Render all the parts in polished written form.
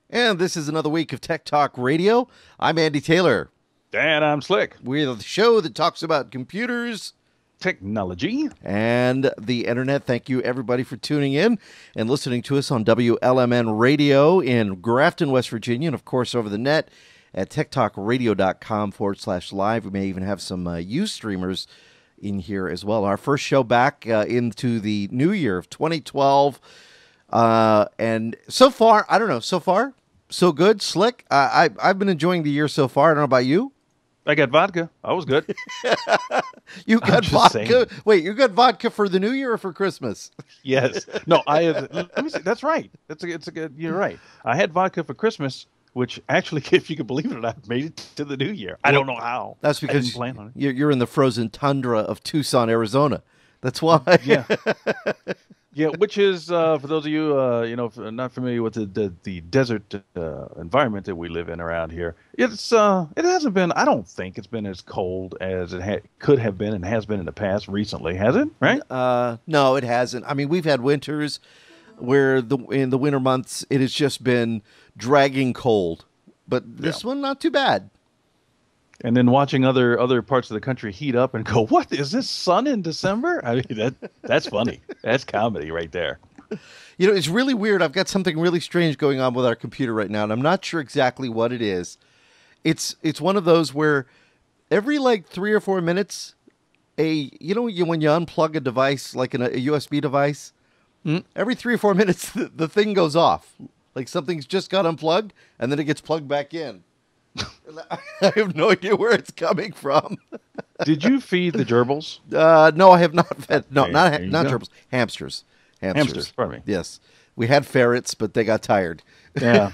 And this is another week of Tech Talk Radio. I'm Andy Taylor. And I'm Slick. We're the show that talks about computers, technology, and the internet. Thank you, everybody, for tuning in and listening to us on WLMN Radio in Grafton, West Virginia, and, of course, over the net at techtalkradio.com/live. We may even have some Ustreamers in here as well. Our first show back into the new year of 2012. And so far, I don't know, so good, Slick. I've been enjoying the year so far. I don't know about you. I got vodka. I was good. You got vodka? Saying. Wait, you got vodka for the new year or for Christmas? Yes. No, let me see. That's right. It's a good, you're right. I had vodka for Christmas, which actually, if you can believe it or not, made it to the new year. I don't know how. That's because you're in the frozen tundra of Tucson, Arizona. That's why. Yeah. Yeah, which is, for those of you, not familiar with the desert environment that we live in around here, it hasn't been, I don't think it's been as cold as it could have been and has been in the past recently, has it? Right? No, it hasn't. I mean, we've had winters where in the winter months, it has just been dragging cold. But this one, not too bad. And then watching other parts of the country heat up and go, what, is this sun in December? I mean, that's funny. That's comedy right there. You know, it's really weird. I've got something really strange going on with our computer right now, and I'm not sure exactly what it is. It's one of those where every like 3 or 4 minutes, when you unplug a device, like a USB device, every 3 or 4 minutes, the thing goes off. Like something's just got unplugged, and then it gets plugged back in. I have no idea where it's coming from. Did you feed the gerbils? No, I have not fed. No, okay, not gerbils. Hamsters. Pardon me. Yes, we had ferrets, but they got tired. Yeah,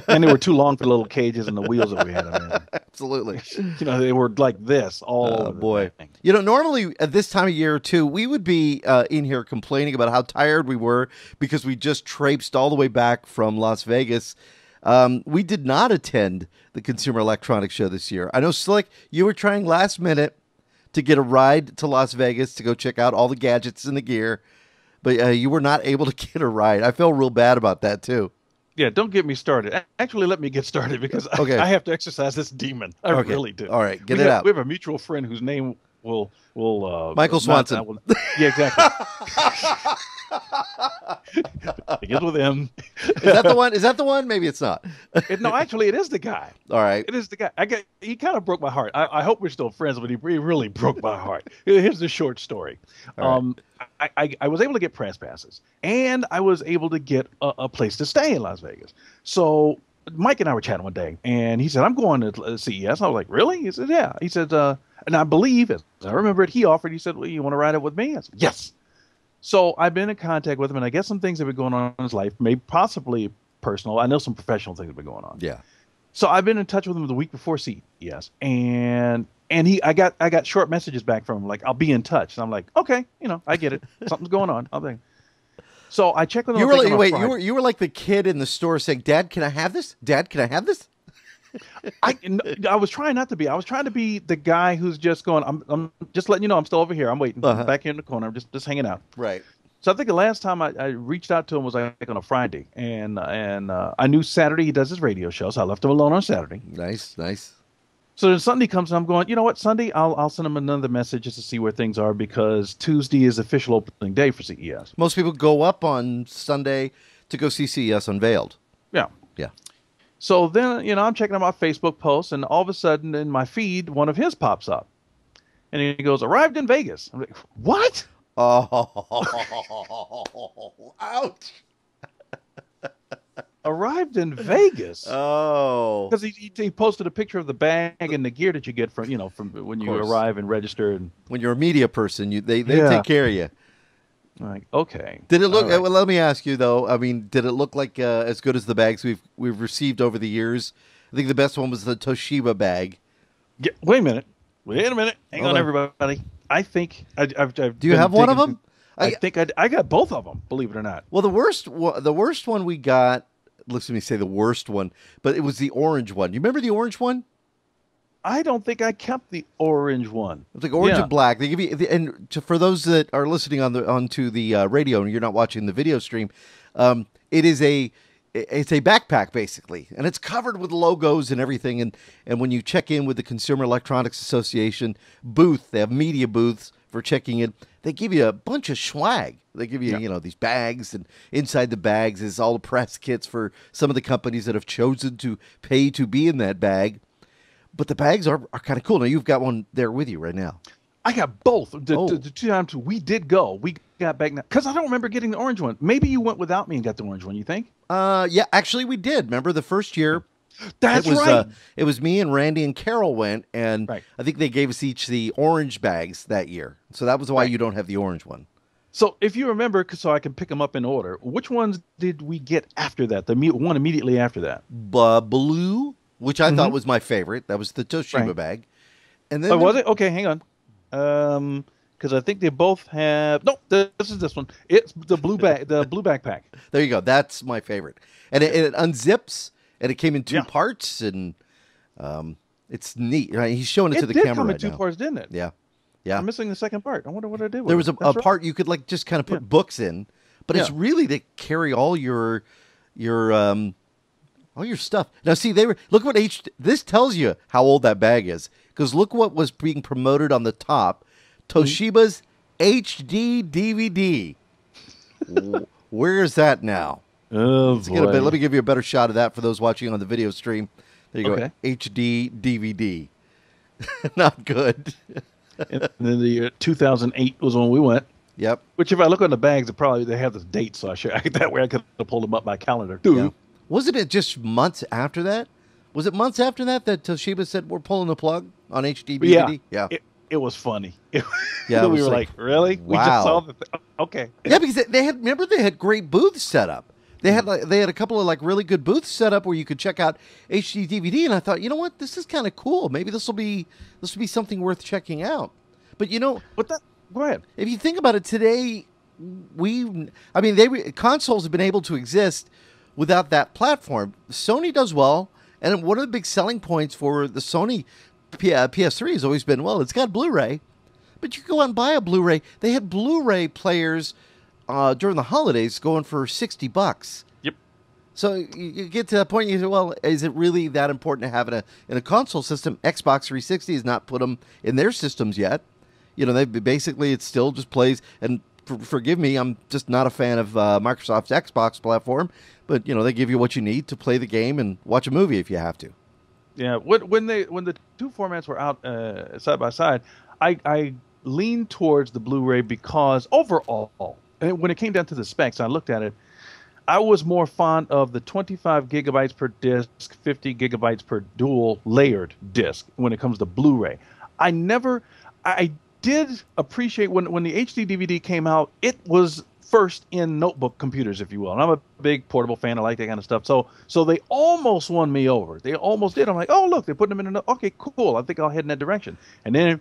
and they were too long for the little cages and the wheels that we had on there. Absolutely. They were like this all over. Boy. Normally at this time of year too, we would be in here complaining about how tired we were because we just traipsed all the way back from Las Vegas. We did not attend the Consumer Electronics Show this year. I know, Slick, you were trying last minute to get a ride to Las Vegas to go check out all the gadgets and the gear, but you were not able to get a ride. I felt real bad about that, too. Yeah, don't get me started. Actually, let me get started because I have to exercise this demon. I really do. All right, get it out. We have a mutual friend whose name will Michael Swanson. Yeah, exactly. Begins with M. Is that the one? Is that the one? Maybe it's not. No, actually, it is the guy. All right. It is the guy. He kind of broke my heart. I hope we're still friends, but he really broke my heart. Here's the short story. Right. I was able to get press passes, and I was able to get a place to stay in Las Vegas. So Mike and I were chatting one day, and he said, I'm going to CES. I was like, really? He said, yeah. He said, and I believe, as I remember it, he said, well, you want to ride it with me? I said, yes. So I've been in contact with him, and I guess some things have been going on in his life, maybe possibly personal. I know some professional things have been going on. Yeah. So I've been in touch with him the week before CES, and I got short messages back from him, like, I'll be in touch. And I'm like, okay, I get it. Something's going on. So I checked with him. You were like the kid in the store saying, Dad, can I have this? Dad, can I have this? I was trying not to be. I was trying to be the guy who's just going, I'm just letting you know I'm still over here. I'm waiting. I'm back here in the corner. I'm just hanging out. Right. So I think the last time I reached out to him was like on a Friday. And I knew Saturday he does his radio show, so I left him alone on Saturday. Nice. So then Sunday comes and I'm going, you know what, Sunday, I'll send him another message just to see where things are because Tuesday is official opening day for CES. Most people go up on Sunday to go see CES unveiled. Yeah. Yeah. So then, I'm checking out my Facebook posts, and all of a sudden in my feed, one of his pops up. And he goes, arrived in Vegas. I'm like, what? Oh, ouch. Arrived in Vegas. Oh. Because he posted a picture of the bag and the gear that you get from when you arrive and register. And when you're a media person, they take care of you. Like, okay. Did it look? Right. Well, let me ask you though. I mean, did it look like as good as the bags we've received over the years? I think the best one was the Toshiba bag. Yeah, wait a minute. Hang on, everybody. I think I've do you have one of them? I think I got both of them. Believe it or not. Well, the worst one we got. Listen to me say the worst one, but it was the orange one. You remember the orange one? I don't think I kept the orange one. It's like orange and black. They give you, for those that are listening onto the radio and you're not watching the video stream, it is a it's a backpack basically, and it's covered with logos and everything. And when you check in with the Consumer Electronics Association booth, they have media booths for checking in. They give you a bunch of swag. They give you, these bags, and inside the bags is all the press kits for some of the companies that have chosen to pay to be in that bag. But the bags are kind of cool. Now, you've got one there with you right now. I got both. The 2 times we did go. We got back now. Because I don't remember getting the orange one. Maybe you went without me and got the orange one, you think? Yeah, actually we did. Remember the first year? That's right. It was me and Randy and Carol went, and I think they gave us each the orange bags that year. So that was why you don't have the orange one. So if you remember, so I can pick them up in order, which ones did we get after that? The one immediately after that? Blue, which I thought was my favorite. That was the Toshiba bag. And then was it? Okay, hang on. Because I think they both have. No, this is this one. It's the blue bag, the blue backpack. There you go. That's my favorite. And it unzips, and it came in 2 parts, and it's neat. Right? He's showing it to the camera right now. It did come in 2 parts, didn't it? Yeah. Yeah. I'm missing the second part. I wonder what I did with There was a part you could like just kind of put books in, but it's really to carry all your stuff. Now, see, look what this tells you how old that bag is, because look what was being promoted on the top. Toshiba's HD DVD. Where is that now? Oh, boy. Let me give you a better shot of that for those watching on the video stream. There you go. HD DVD. Not good. And then the year 2008 was when we went. Yep. Which, if I look on the bags, they have the date, so that way I could have pulled them up by calendar too. Yeah. Wasn't it just months after that? Was it months after that Toshiba said we're pulling the plug on HD DVD? Yeah. It was funny. We were like, really? Wow. We just saw the okay. Yeah, because they had great booths set up. They had a couple of like really good booths set up where you could check out HD DVD, and I thought, you know what, this is kind of cool. Maybe this will be something worth checking out. But go ahead. If you think about it today, consoles have been able to exist without that platform. Sony does well, and one of the big selling points for the Sony PS3 has always been, well, it's got Blu-ray, but you go out and buy a Blu-ray. They had Blu-ray players during the holidays going for $60. Yep. So you get to that point, you say, well, is it really that important to have it in a console system? Xbox 360 has not put them in their systems yet. It still just plays, and forgive me, I'm just not a fan of Microsoft's Xbox platform, but they give you what you need to play the game and watch a movie if you have to. Yeah, when the 2 formats were out side by side, I leaned towards the Blu-ray because overall, and when it came down to the specs, I looked at it, I was more fond of the 25 gigabytes per disc, 50 gigabytes per dual layered disc when it comes to Blu-ray. I did appreciate when the HD DVD came out, it was first in notebook computers, if you will. And I'm a big portable fan. I like that kind of stuff. So they almost won me over. They almost did. I'm like, oh, look, they're putting them in okay, cool. I think I'll head in that direction. And then,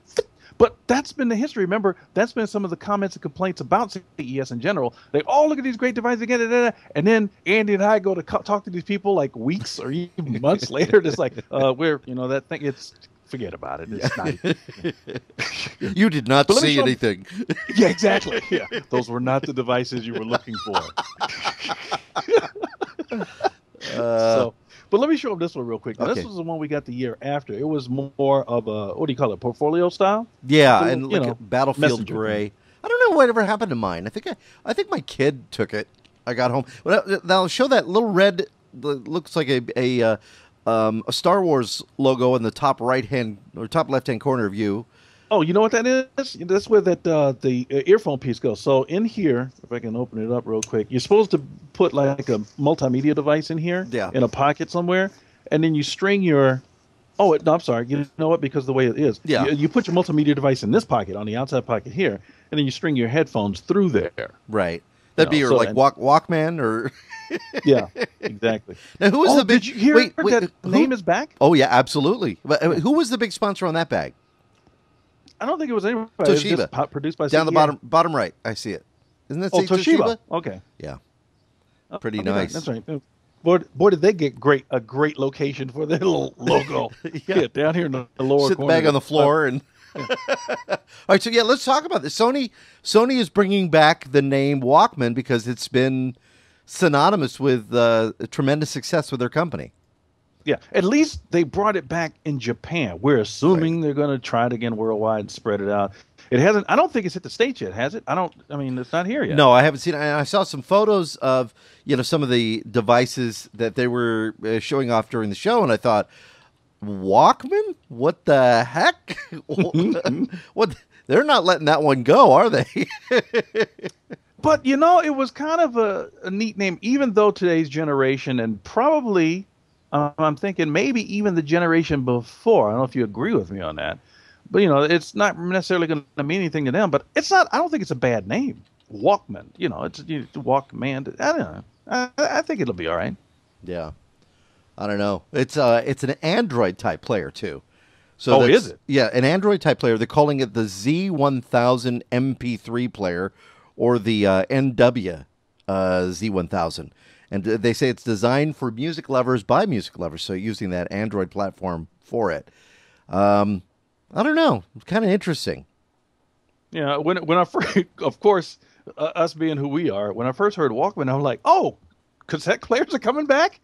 but that's been the history. Remember, that's been some of the comments and complaints about CES in general. They look at these great devices again, and then Andy and I go to talk to these people like weeks or even months later. It's like, that thing, forget about it. It's not. You did not see anything. Yeah, exactly. Yeah, those were not the devices you were looking for. But let me show them this one real quick. Now, okay. This was the one we got the year after. It was more of a, what do you call it, portfolio style? Yeah, and look at Battlefield Gray. Thing. I don't know whatever happened to mine. I think my kid took it. I got home. I'll show that little red. Looks like a Star Wars logo in the top right-hand or top left-hand corner of you. Oh, you know what that is? That's where the earphone piece goes. So in here, if I can open it up real quick, you're supposed to put like a multimedia device in here, in a pocket somewhere, and then you string your. Oh, no, I'm sorry. You know what? Because the way it is, you put your multimedia device in this pocket on the outside pocket here, and then you string your headphones through there. Right. That'd be your Walkman or. Yeah, exactly. Now, who was the big? Did you hear that name is back? Oh yeah, absolutely. But who was the big sponsor on that bag? I don't think it was anybody. Toshiba. It was just produced by down CES. the bottom right. I see it. Isn't that Toshiba? Okay. Yeah. Pretty nice. That's right. Boy, did they get a great location for their little logo. Yeah, down here in the lower corner. Sit the bag on the floor and. All right, so let's talk about this. Sony is bringing back the name Walkman because it's been synonymous with tremendous success with their company. Yeah, at least they brought it back in Japan. We're assuming they're going to try it again worldwide and spread it out. It hasn't. I don't think it's hit the States yet, has it? I mean, it's not here yet. No, I haven't seen it. I saw some photos of some of the devices that they were showing off during the show, and I thought, Walkman? What the heck? What? They're not letting that one go, are they? But it was kind of a neat name, even though today's generation and probably. I'm thinking maybe even the generation before. I don't know if you agree with me on that, but it's not necessarily going to mean anything to them. But it's not. I don't think it's a bad name, Walkman. It's Walkman. I don't know. I think it'll be all right. Yeah, I don't know. It's an Android type player too. So is it? Yeah, an Android type player. They're calling it the Z1000 MP3 player or the NW Z1000. And they say it's designed for music lovers by music lovers, so using that Android platform for it. I don't know. It's kind of interesting. Yeah, when I first, of course, us being who we are, when I first heard Walkman, I'm like, oh, cassette players are coming back?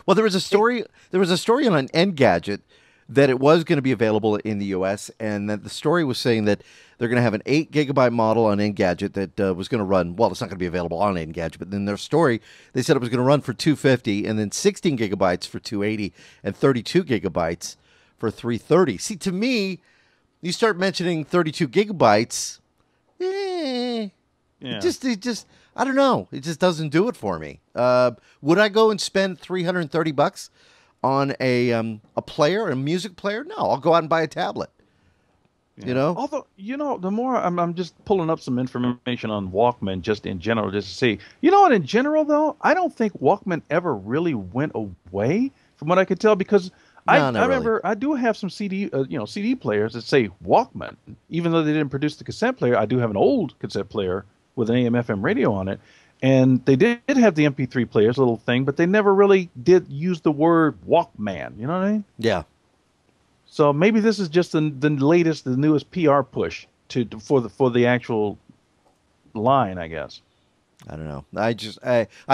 Well, there was a story on Engadget that it was going to be available in the U.S., and that the story was saying that they're going to have an 8 gigabyte model on Engadget that was going to run. Well, it's not going to be available on Engadget, but in their story, they said it was going to run for $250, and then 16 gigabytes for $280, and 32 gigabytes for $330. See, to me, you start mentioning 32 gigabytes, yeah. It just, I don't know. It just doesn't do it for me. Would I go and spend $330 on a player, a music player? No, I'll go out and buy a tablet. Yeah. Although, the more I'm just pulling up some information on Walkman just in general, just to see. You know what? In general, though, I don't think Walkman ever really went away, from what I could tell, because I remember really. I do have some CD players that say Walkman, even though they didn't produce the cassette player. I do have an old cassette player with an AM/FM radio on it, and they did have the MP3 players, little thing, but they never really did use the word Walkman. You know what I mean? Yeah. So maybe this is just the latest, the newest PR push for the actual line, I guess. I don't know. I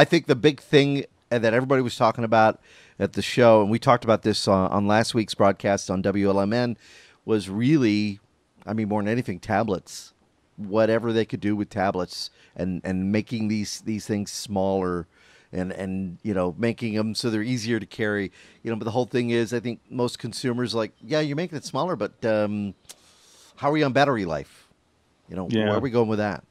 think the big thing that everybody was talking about at the show, and we talked about this on last week's broadcast on WLMN, was really, more than anything, tablets. Whatever they could do with tablets and making these things smaller. And making them so they're easier to carry. But the whole thing is, I think most consumers you're making it smaller, but how are we on battery life? Where are we going with that?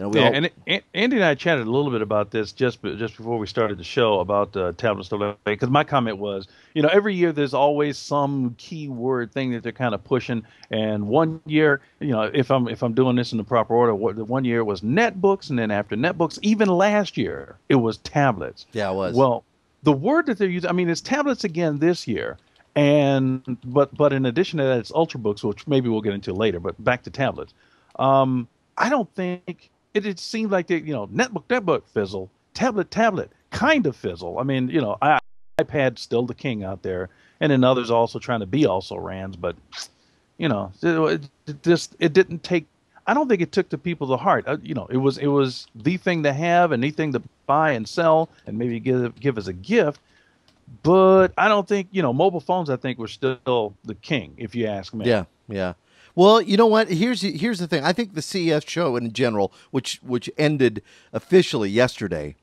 And Andy and I chatted a little bit about this just before we started the show about tablet stuff, because my comment was, every year there's always some keyword thing that they're kind of pushing. And one year, if I'm doing this in the proper order, one year was netbooks, and then after netbooks, even last year it was tablets. Yeah, it was. Well, the word that they're using, it's tablets again this year, but in addition to that, it's ultrabooks, which maybe we'll get into later. But back to tablets, I don't think. It seemed like they, netbook fizzle, tablet kind of fizzle. iPad still the king out there, and then others also trying to be also rans, but it didn't take. I don't think it took the people to heart. It was the thing to have and the thing to buy and sell and maybe give as a gift. But I don't think mobile phones. I think were still the king, if you ask me. Yeah. Well, you know what? Here's the thing. I think the CES show in general, which ended officially yesterday,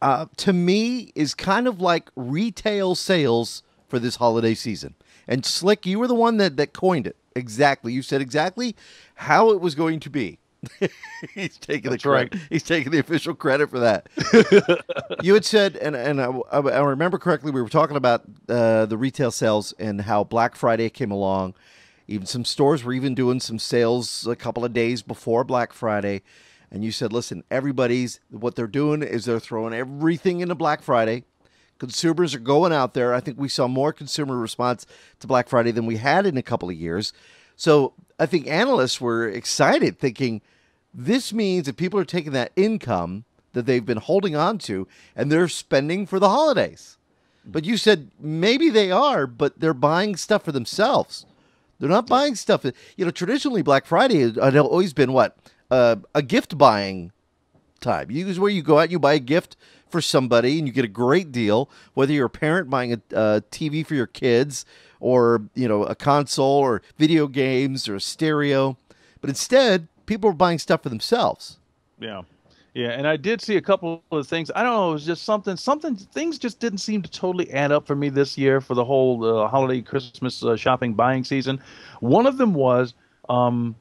to me is kind of like retail sales for this holiday season. And Slick, you were the one that coined it. Exactly. You said exactly how it was going to be. He's taking the credit. Right. He's taking the official credit for that. You had said, and I remember correctly, we were talking about the retail sales and how Black Friday came along. Even some stores were even doing some sales a couple of days before Black Friday. And you said, listen, what they're doing is they're throwing everything into Black Friday. Consumers are going out there. I think we saw more consumer response to Black Friday than we had in a couple of years. So I think analysts were excited, thinking this means that people are taking that income that they've been holding on to and they're spending for the holidays. But you said maybe they are, but they're buying stuff for themselves. They're not buying stuff. Traditionally Black Friday had always been what? A gift buying time. Is where you go out and you buy a gift for somebody and you get a great deal, whether you're a parent buying a TV for your kids or, a console or video games or a stereo. But instead, people are buying stuff for themselves. Yeah. Yeah, and I did see a couple of things. I don't know, it was just things just didn't seem to totally add up for me this year for the whole holiday Christmas shopping buying season. One of them was, the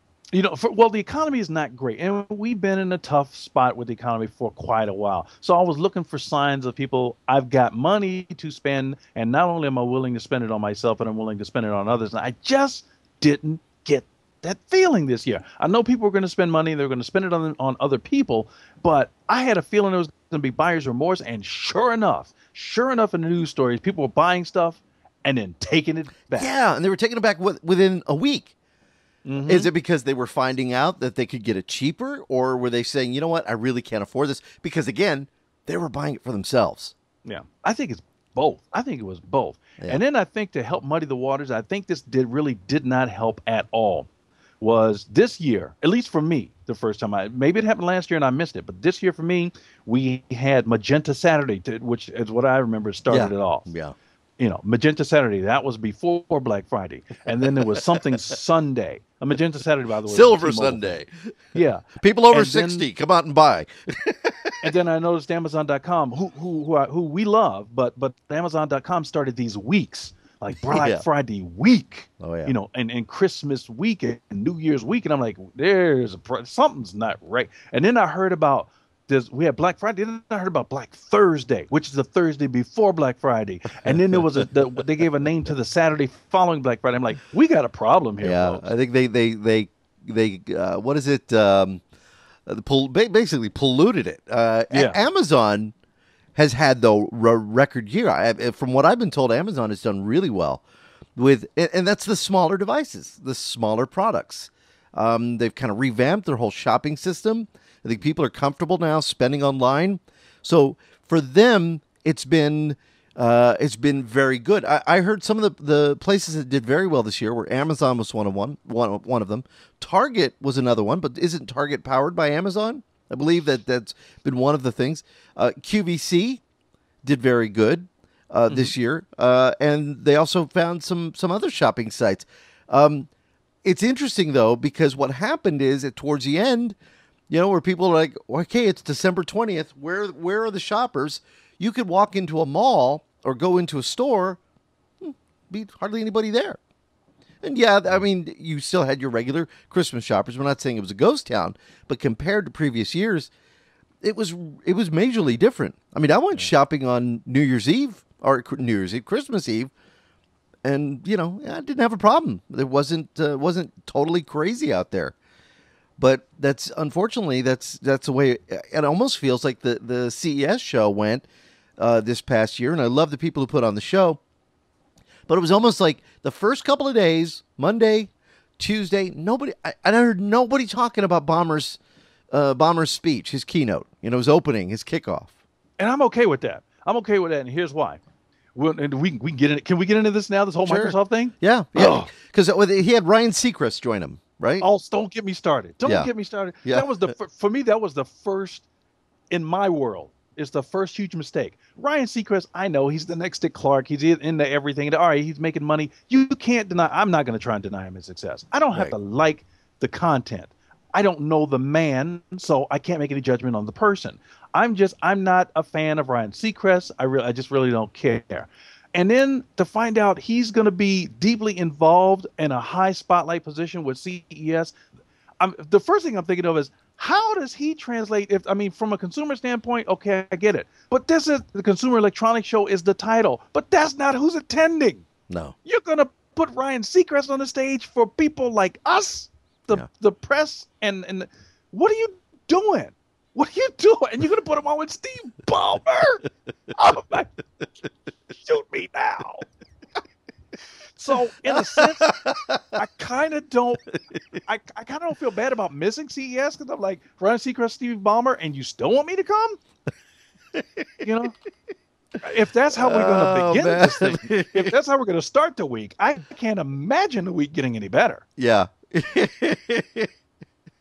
economy is not great. And we've been in a tough spot with the economy for quite a while. So I was looking for signs of people, I've got money to spend, and not only am I willing to spend it on myself, but I'm willing to spend it on others. And I just didn't get that feeling this year. I know people are going to spend money, they're going to spend it on other people, but I had a feeling there was going to be buyer's remorse, and sure enough in the news stories, people were buying stuff and then taking it back. Yeah, and they were taking it back within a week. Mm-hmm. Is it because they were finding out that they could get it cheaper, or were they saying, you know what, I really can't afford this? Because, again, they were buying it for themselves. Yeah, I think it's both. I think it was both. Yeah. And then I think to help muddy the waters, I think this really did not help at all. Was this year, at least for me, the first time maybe it happened last year and I missed it, but this year for me, we had Magenta Saturday, which is what I remember started it off. Yeah. Magenta Saturday, that was before Black Friday. And then there was something Sunday. A Magenta Saturday, by the way. Silver Sunday. Yeah. People over 60, come out and buy. And then I noticed Amazon.com, who we love, but Amazon.com started these weeks. Like Black Friday week, and Christmas week and New Year's week. And I'm like, something's not right. And then I heard about this. We had Black Friday. Then I heard about Black Thursday, which is the Thursday before Black Friday. And then there was they gave a name to the Saturday following Black Friday. I'm like, we got a problem here. Yeah, folks. I think they what is it? Basically polluted it. Amazon has had the record year. From what I've been told, Amazon has done really well and that's the smaller devices, the smaller products. They've kind of revamped their whole shopping system. I think people are comfortable now spending online. So for them, it's been very good. I heard some of the places that did very well this year were Amazon was one of them. Target was another one, but isn't Target powered by Amazon? I believe that's been one of the things. QVC did very good this year, and they also found some other shopping sites. It's interesting, though, because what happened is that towards the end, where people are like, okay, it's December 20th. Where are the shoppers? You could walk into a mall or go into a store, be hardly anybody there. And yeah, I mean, you still had your regular Christmas shoppers. We're not saying it was a ghost town, but compared to previous years, it was majorly different. I mean, I went shopping on Christmas Eve, and I didn't have a problem. It wasn't totally crazy out there. But unfortunately that's the way it almost feels like the CES show went this past year, and I love the people who put on the show. But it was almost like the first couple of days, Monday, Tuesday, I heard nobody talking about Ballmer's speech, his keynote, his opening, his kickoff. And I'm okay with that. And here's why. And we can get in. Can we get into this now? This whole Microsoft thing? Yeah. Because he had Ryan Seacrest join him, right? Oh, don't get me started. Get me started. Yeah. That was for me. That was the first in my world. It's the first huge mistake. Ryan Seacrest, I know he's the next Dick Clark. He's into everything. All right, he's making money. You can't deny. I'm not going to try and deny him his success. I don't have to like the content. I don't know the man, so I can't make any judgment on the person. I'm not a fan of Ryan Seacrest. I just really don't care. And then to find out he's going to be deeply involved in a high spotlight position with CES, the first thing I'm thinking of is, how does he translate? From a consumer standpoint, okay, I get it. But the Consumer Electronics Show is the title. But that's not who's attending. No. You're going to put Ryan Seacrest on the stage for people like us, the press, and what are you doing? What are you doing? And you're going to put him on with Steve Ballmer? Oh, my, shoot me now. So in a sense, I kind of don't feel bad about missing CES, because I'm like, Ryan Seacrest, Steve Ballmer, and you still want me to come? If that's how we're going to begin this thing, if that's how we're going to start the week, I can't imagine the week getting any better. Yeah.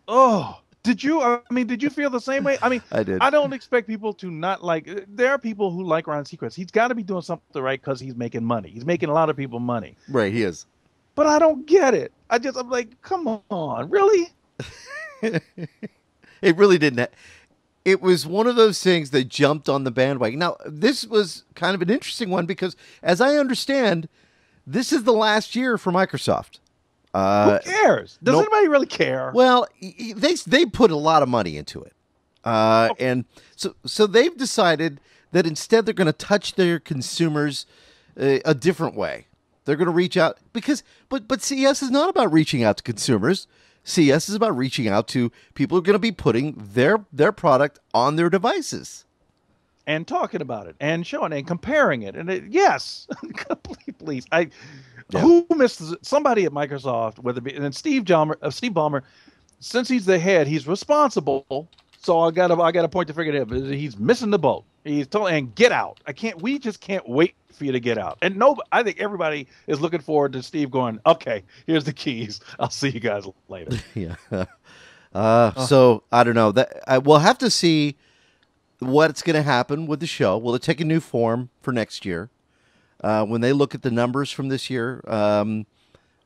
Oh, Did you? I mean, did you feel the same way? I mean, I did. I don't expect people to not like. There are people who like Ryan Seacrest. He's got to be doing something right because he's making money. He's making a lot of people money. Right, he is. But I don't get it. I'm like, come on, really? It really didn't. It was one of those things that jumped on the bandwagon. Now, this was kind of an interesting one because, as I understand, this is the last year for Microsoft. Who cares? Does anybody really care? Well, they put a lot of money into it, and so they've decided that instead they're going to touch their consumers a different way. They're going to reach out but CES is not about reaching out to consumers. CES is about reaching out to people who are going to be putting their product on their devices. And talking about it and showing it and comparing it. Yes, please. Who missed somebody at Microsoft, whether it be, and then Steve Ballmer, since he's the head, he's responsible. So I got to point the finger at him. He's missing the boat. He's totally, and get out. We just can't wait for you to get out. And I think everybody is looking forward to Steve going, okay, here's the keys. I'll see you guys later. Yeah. So I don't know we'll have to see what's going to happen with the show. Will it take a new form for next year? When they look at the numbers from this year,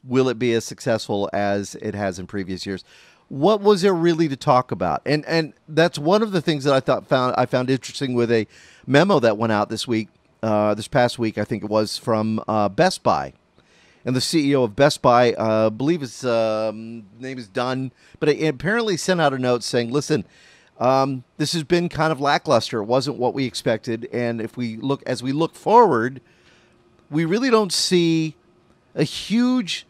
will it be as successful as it has in previous years? What was there really to talk about? And that's one of the things that I found interesting with a memo that went out this past week, I think it was, from Best Buy. And the CEO of Best Buy, I believe his name is Dunn, but he apparently sent out a note saying, listen, this has been kind of lackluster. It wasn't what we expected. And as we look forward, we really don't see a huge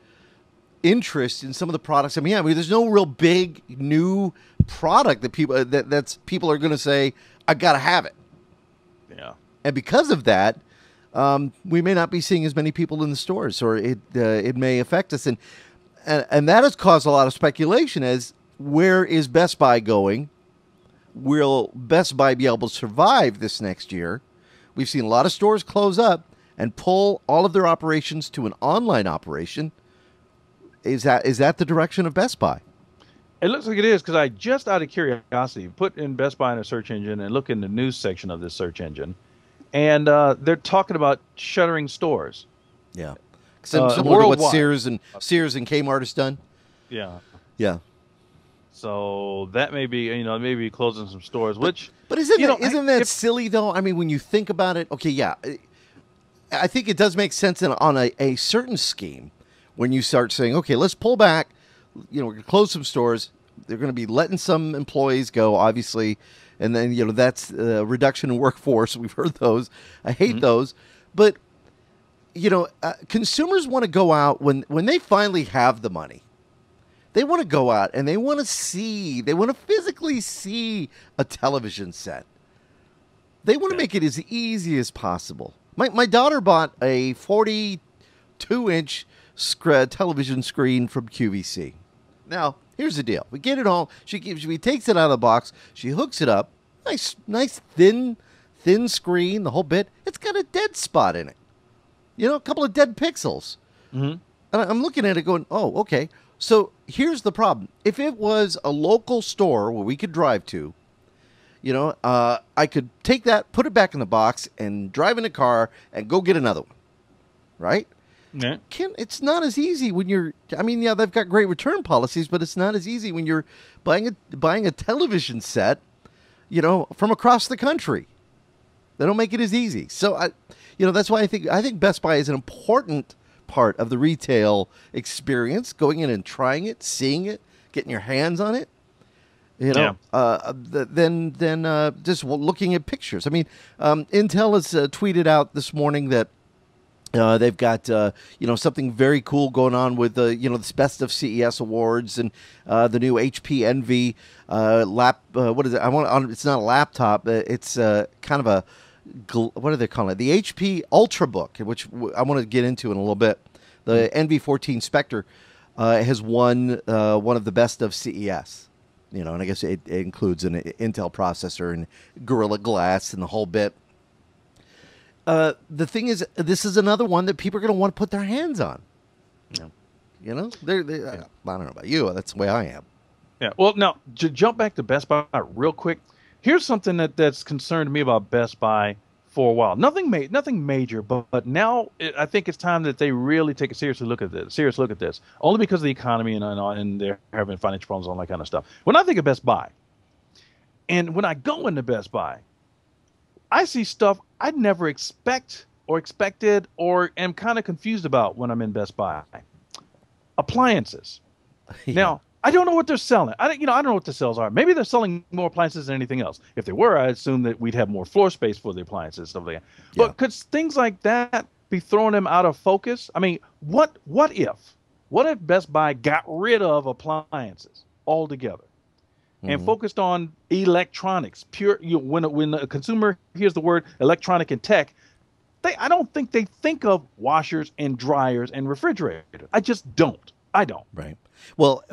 interest in some of the products. I mean, there's no real big new product that people are going to say, I got to have it. Yeah. And because of that, we may not be seeing as many people in the stores, or it may affect us. And that has caused a lot of speculation as where is Best Buy going? Will Best Buy be able to survive this next year? We've seen a lot of stores close up and pull all of their operations to an online operation. Is that the direction of Best Buy? It looks like it is, because I just, out of curiosity, put in Best Buy in a search engine and look in the news section of this search engine, and they're talking about shuttering stores. Yeah, similar to what Sears and Kmart has done. Yeah. Yeah. So that may be, maybe closing some stores, But isn't that silly though? I mean, when you think about it, okay, yeah, I think it does make sense on a certain scheme. When you start saying, okay, let's pull back, we're going to close some stores. They're going to be letting some employees go, obviously. And then, that's a reduction in workforce. We've heard those. I hate those. But, consumers want to go out when they finally have the money. They want to go out and they want to physically see a television set. They want to make it as easy as possible. My daughter bought a 42-inch television screen from QVC. Now, here's the deal. We get it home. She takes it out of the box. She hooks it up. Nice thin screen, the whole bit. It's got a dead spot in it. A couple of dead pixels. Mm-hmm. And I'm looking at it going, oh, okay. So here's the problem. If it was a local store where we could drive to, I could take that, put it back in the box, and drive in a car and go get another one. Right? Yeah. It's not as easy when you're. I mean, yeah, they've got great return policies, but it's not as easy when you're buying a television set, from across the country. They don't make it as easy. So that's why I think Best Buy is an important part of the retail experience. Going in and trying it, seeing it, getting your hands on it. Then just looking at pictures. I mean, Intel has tweeted out this morning that. They've got something very cool going on with the Best of CES awards and the new HP Envy what is it? It's not a laptop. It's kind of a what are they calling it? The HP Ultrabook, which I want to get into in a little bit. The NV14 Spectre has won one of the Best of CES. And I guess it includes an Intel processor and Gorilla Glass and the whole bit. The thing is, this is another one that people are going to want to put their hands on. I don't know about you. That's the way I am. Yeah. Well, now to jump back to Best Buy real quick, here's something that's concerned me about Best Buy for a while. Nothing major, but now I think it's time that they really take a serious look at this. Only because of the economy and they're having financial problems and all that kind of stuff. When I think of Best Buy, and when I go into Best Buy, I see stuff I'd never expected or am kind of confused about when I'm in Best Buy. Appliances. Yeah. Now, I don't know what they're selling. I don't know what the sales are. Maybe they're selling more appliances than anything else. If they were, I assume that we'd have more floor space for the appliances, stuff like that. Yeah. But could things like that be throwing them out of focus? I mean, what if Best Buy got rid of appliances altogether and focused on electronics? When a consumer hears the word electronic and tech, I don't think they think of washers and dryers and refrigerators. I just don't. I don't. Right. Well,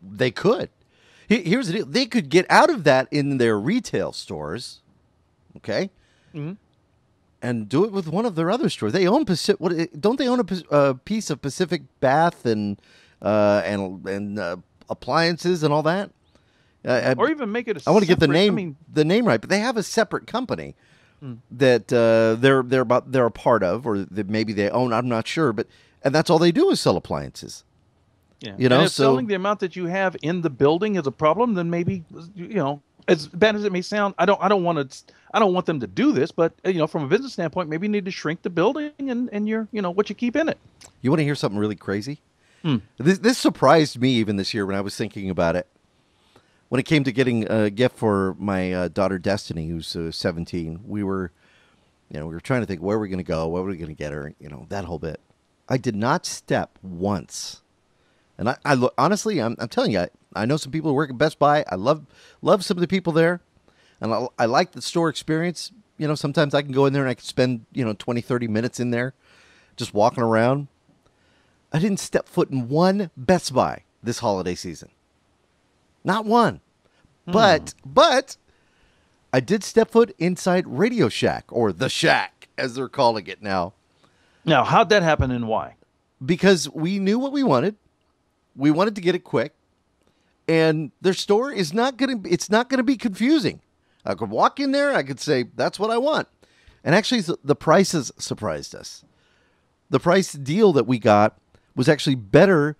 they could. Here's the deal. They could get out of that in their retail stores, okay? Mm-hmm. And do it with one of their other stores. They own don't they own a piece of Pacific Bath and appliances and all that? Or even make it I want to get the name right, but they have a separate company that they're a part of, or that maybe they own. I'm not sure, and that's all they do is sell appliances. Yeah. You know, and if selling the amount that you have in the building is a problem, then maybe, as bad as it may sound, I don't want them to do this, but from a business standpoint, maybe you need to shrink the building and your what you keep in it. You want to hear something really crazy? This surprised me even this year when I was thinking about it. When it came to getting a gift for my daughter Destiny, who's 17, we were trying to think where we're going to go, what we're going to get her, that whole bit. I did not step once. And I look, honestly, I'm telling you, I know some people who work at Best Buy. I love some of the people there. And I like the store experience. Sometimes I can go in there and I can spend, 20, 30 minutes in there just walking around. I didn't step foot in one Best Buy this holiday season. Not one. But I did step foot inside Radio Shack, or The Shack, as they're calling it now. Now, how'd that happen and why? Because we knew what we wanted. We wanted to get it quick, and their store is not going to be confusing. I could walk in there, I could say, that's what I want. And actually, the prices surprised us. The price deal that we got was actually better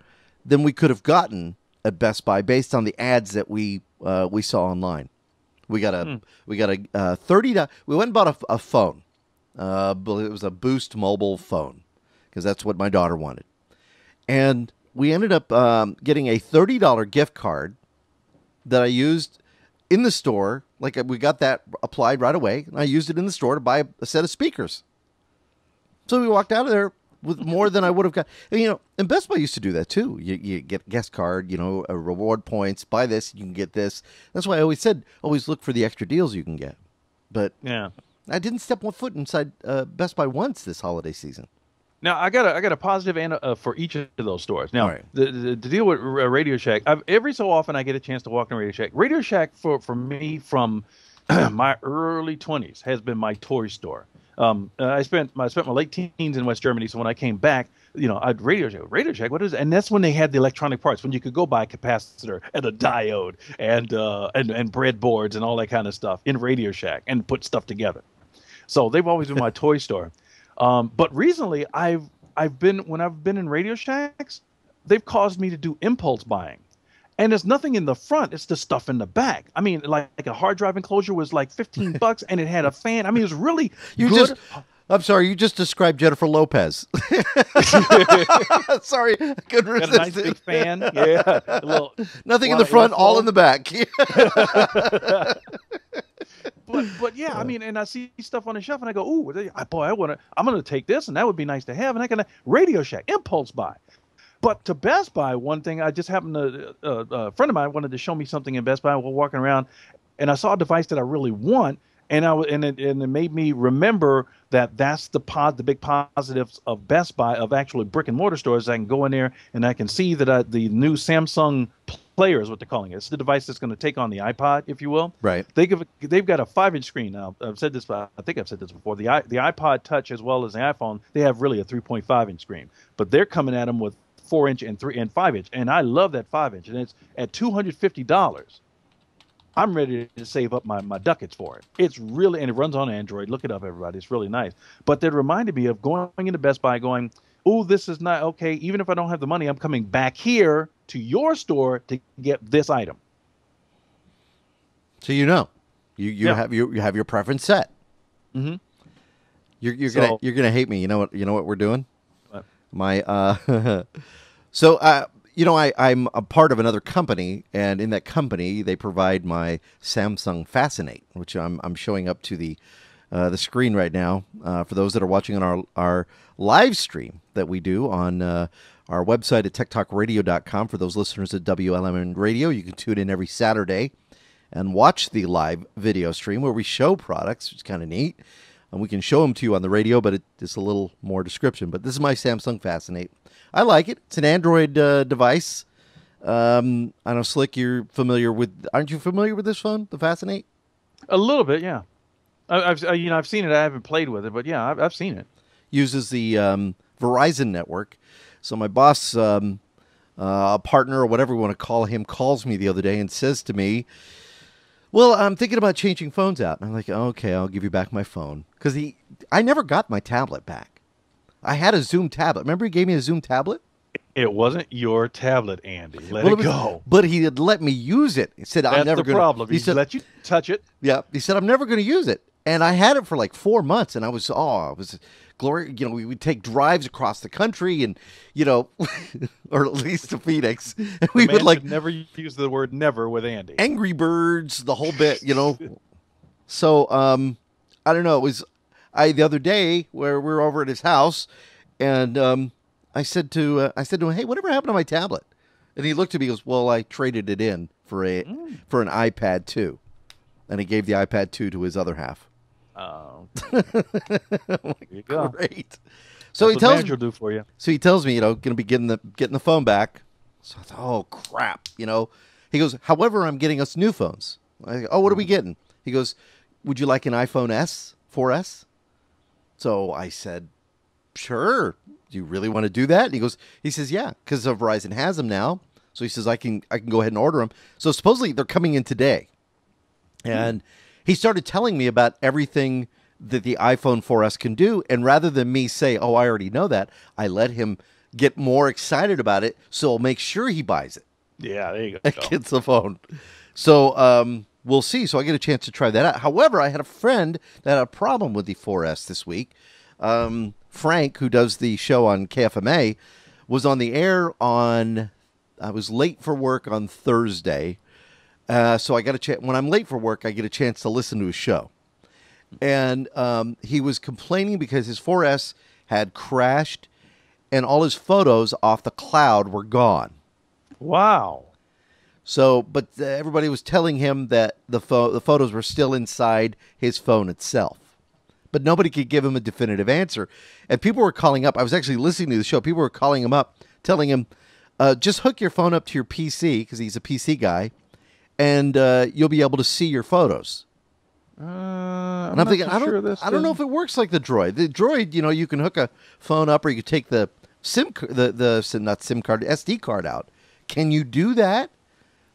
than we could have gotten at Best Buy based on the ads that we saw online. We got a $30. We went and bought a phone. But it was a Boost mobile phone because that's what my daughter wanted. And we ended up getting a $30 gift card that I used in the store. Like, we got that applied right away, and I used it in the store to buy a set of speakers. So we walked out of there with more than I would have got. And Best Buy used to do that too. You get a guest card, a reward points, buy this, you can get this. That's why I always said, always look for the extra deals you can get. But yeah, I didn't step one foot inside Best Buy once this holiday season. Now, I got a positive and for each of those stores. Now, right. the deal with Radio Shack, every so often I get a chance to walk in Radio Shack. Radio Shack for me from my early 20s has been my toy store. I spent my late teens in West Germany, so when I came back, I'd Radio Shack, what is it? And that's when they had the electronic parts, when you could go buy a capacitor and a diode and breadboards and all that kind of stuff in Radio Shack and put stuff together. So they've always been my toy store. But recently, I've been in Radio Shacks, they've caused me to do impulse buying. And there's nothing in the front, it's the stuff in the back. I mean, like a hard drive enclosure was like $15 and it had a fan. I mean, it was really good. I'm sorry, you just described Jennifer Lopez. Sorry, I couldn't resist. Got a nice big fan. Yeah. Nothing in the front, all in the back. But yeah, I mean, and I see stuff on the shelf and I go, ooh, boy, I'm going to take this, and that would be nice to have. And I can Radio Shack, impulse buy. But to Best Buy, one thing I just happened to, a friend of mine wanted to show me something in Best Buy. We're walking around, and I saw a device that I really want, and it made me remember that's the big positives of Best Buy, of actually brick and mortar stores. I can go in there and I can see that the new Samsung Player is what they're calling it. It's the device that's going to take on the iPod, if you will. Right. They've got a 5-inch screen now. I think I've said this before. The iPod Touch as well as the iPhone, they have really a 3.5-inch screen, but they're coming at them with 4-inch and 5-inch, and I love that 5-inch, and it's at $250. I'm ready to save up my ducats for it. It's really, and it runs on Android. Look it up, everybody. It's really nice. But that reminded me of going into Best Buy, going, "Oh, this is not okay. Even if I don't have the money, I'm coming back here to your store to get this item." So you have your preference set. Mm-hmm. You're gonna hate me. You know what we're doing? What? I'm a part of another company, and in that company they provide my Samsung Fascinate, which I'm showing up to the screen right now for those that are watching on our live stream that we do on our website at techtalkradio.com. For those listeners at WLMN Radio, you can tune in every Saturday and watch the live video stream where we show products, which is kind of neat. And we can show them to you on the radio, but it's a little more description. But this is my Samsung Fascinate. I like it. It's an Android device. I know, Slick, aren't you familiar with this phone, the Fascinate? A little bit, yeah. I've seen it. I haven't played with it, but yeah, I've seen it. Uses the Verizon network. So my boss, partner or whatever you want to call him, calls me the other day and says to me, "Well, I'm thinking about changing phones out." And I'm like, "Okay, I'll give you back my phone." Because I never got my tablet back. I had a Zoom tablet. Remember he gave me a Zoom tablet? It wasn't your tablet, Andy. Let it go. But he had let me use it. He said, "I'm never going to." That's the problem. He said, let you touch it. Yeah. He said, "I'm never going to use it." And I had it for like 4 months, and I was glory. You know, we would take drives across the country, and or at least to Phoenix, and we would never use the word "never" with Andy. Angry Birds, the whole bit, So I don't know. It was the other day where we were over at his house, and I said to him, "Hey, whatever happened to my tablet?" And he looked at me, and goes, "Well, I traded it in for an iPad 2," and he gave the iPad 2 to his other half. Oh, There you go. Great. So That's what Andrew will do for you. So he tells me, going to be getting the phone back. So I thought, oh crap, He goes, "However, I'm getting us new phones." I go, "Oh, what are we getting?" He goes, "Would you like an iPhone 4S?" So I said, "Sure. Do you really want to do that?" And he says, "Yeah, because Verizon has them now." So he says, I can go ahead and order them. So supposedly they're coming in today. And he started telling me about everything that the iPhone 4S can do. And rather than me say, "Oh, I already know that," I let him get more excited about it. So I'll make sure he buys it. Yeah, there you go. And gets the phone. So we'll see. So I get a chance to try that out. However, I had a friend that had a problem with the 4S this week. Frank, who does the show on KFMA, was on the air I was late for work on Thursday. So I got a chance. When I'm late for work, I get a chance to listen to his show. And he was complaining because his 4S had crashed and all his photos off the cloud were gone. Wow. So, but everybody was telling him that the photos were still inside his phone itself. But nobody could give him a definitive answer. And people were calling up. I was actually listening to the show. People were calling him up, telling him, just hook your phone up to your PC, because he's a PC guy, and you'll be able to see your photos. I'm thinking, I don't know if it works like the Droid. The Droid, you can hook a phone up, or you can take the SD card out. Can you do that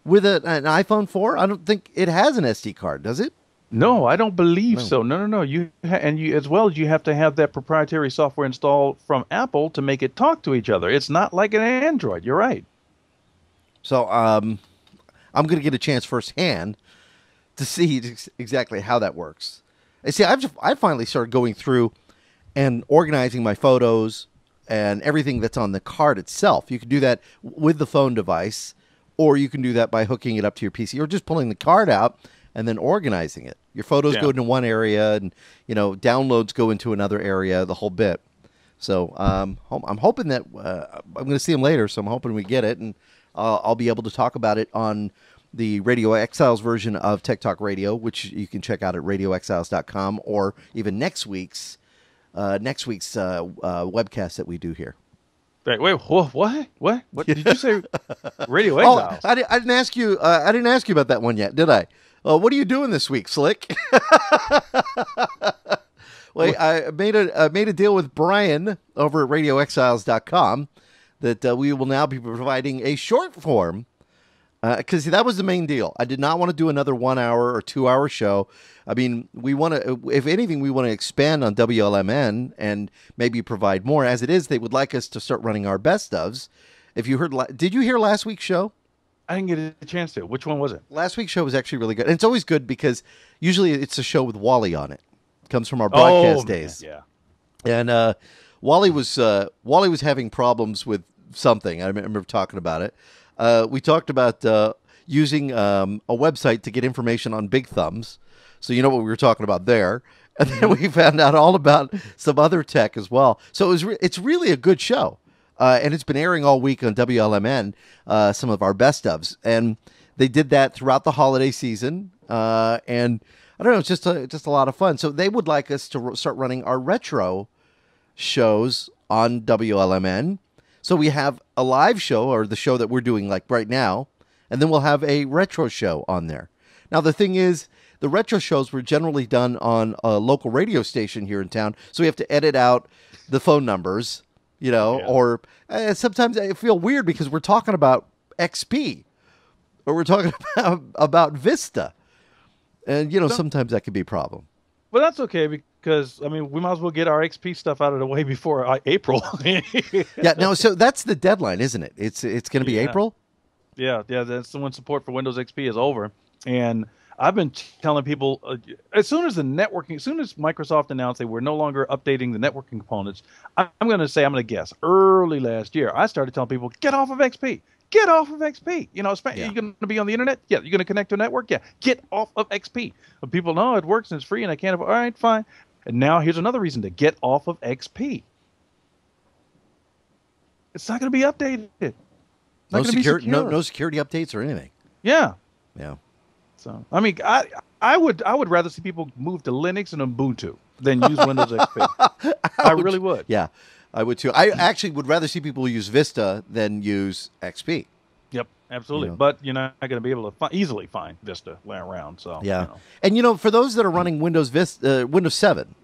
with an iPhone 4? I don't think it has an SD card, does it? No, I don't believe so. No. You as well as you have to have that proprietary software installed from Apple to make it talk to each other. It's not like an Android. You're right. So I'm going to get a chance firsthand to see exactly how that works. And see, I finally started going through and organizing my photos and everything that's on the card itself. You can do that with the phone device, or you can do that by hooking it up to your PC, or just pulling the card out and then organizing it. Your photos go into one area, and downloads go into another area, the whole bit. So I'm hoping that I'm going to see him later, so I'm hoping we get it, and I'll be able to talk about it on the Radio Exiles version of Tech Talk Radio, which you can check out at radioexiles.com, or even next week's webcast that we do here. Wait, what? What did you say? Radio Exiles? I didn't ask you. I didn't ask you about that one yet, did I? What are you doing this week, Slick? Well, I made a deal with Brian over at radioexiles.com that we will now be providing a short form. Because that was the main deal. I did not want to do another 1 hour or 2 hour show. I mean, we want to, if anything, we want to expand on WLMN and maybe provide more. As it is, they would like us to start running our best ofs. If you heard, did you hear last week's show? I didn't get a chance to. Which one was it? Last week's show was actually really good. And it's always good because usually it's a show with Wally on it. It comes from our broadcast days. Yeah. And Wally was having problems with something. I remember talking about it. We talked about using a website to get information on big thumbs. So you know what we were talking about there. And then we found out all about some other tech as well. So it's really a good show. And it's been airing all week on WLMN, some of our best ofs. And they did that throughout the holiday season. And I don't know, it's just a lot of fun. So they would like us to start running our retro shows on WLMN. So we have a live show, or the show that we're doing like right now, and then we'll have a retro show on there. Now, the thing is, the retro shows were generally done on a local radio station here in town, so we have to edit out the phone numbers, you know, or sometimes I feel weird because we're talking about XP, or we're talking about Vista, and, you know, sometimes that could be a problem. Well, that's okay because, I mean, we might as well get our XP stuff out of the way before April. Yeah, no, so that's the deadline, isn't it? It's going to be April? Yeah, that's when support for Windows XP is over. And I've been telling people, as soon as Microsoft announced they were no longer updating the networking components, I'm going to guess, early last year, I started telling people, get off of XP. Get off of XP. You know, you're going to be on the internet? Yeah. You're going to connect to a network? Yeah. Get off of XP. But people know it works and it's free and I can't. All right, fine. And now here's another reason to get off of XP. It's not going to be updated. No security updates or anything. Yeah. Yeah. So, I mean, I would rather see people move to Linux and Ubuntu than use Windows XP. I really would. Yeah. I would too. I actually would rather see people use Vista than use XP. Yep, absolutely. You know. But you're not going to be able to easily find Vista laying around. So yeah, you know. And you know, for those that are running Windows 7,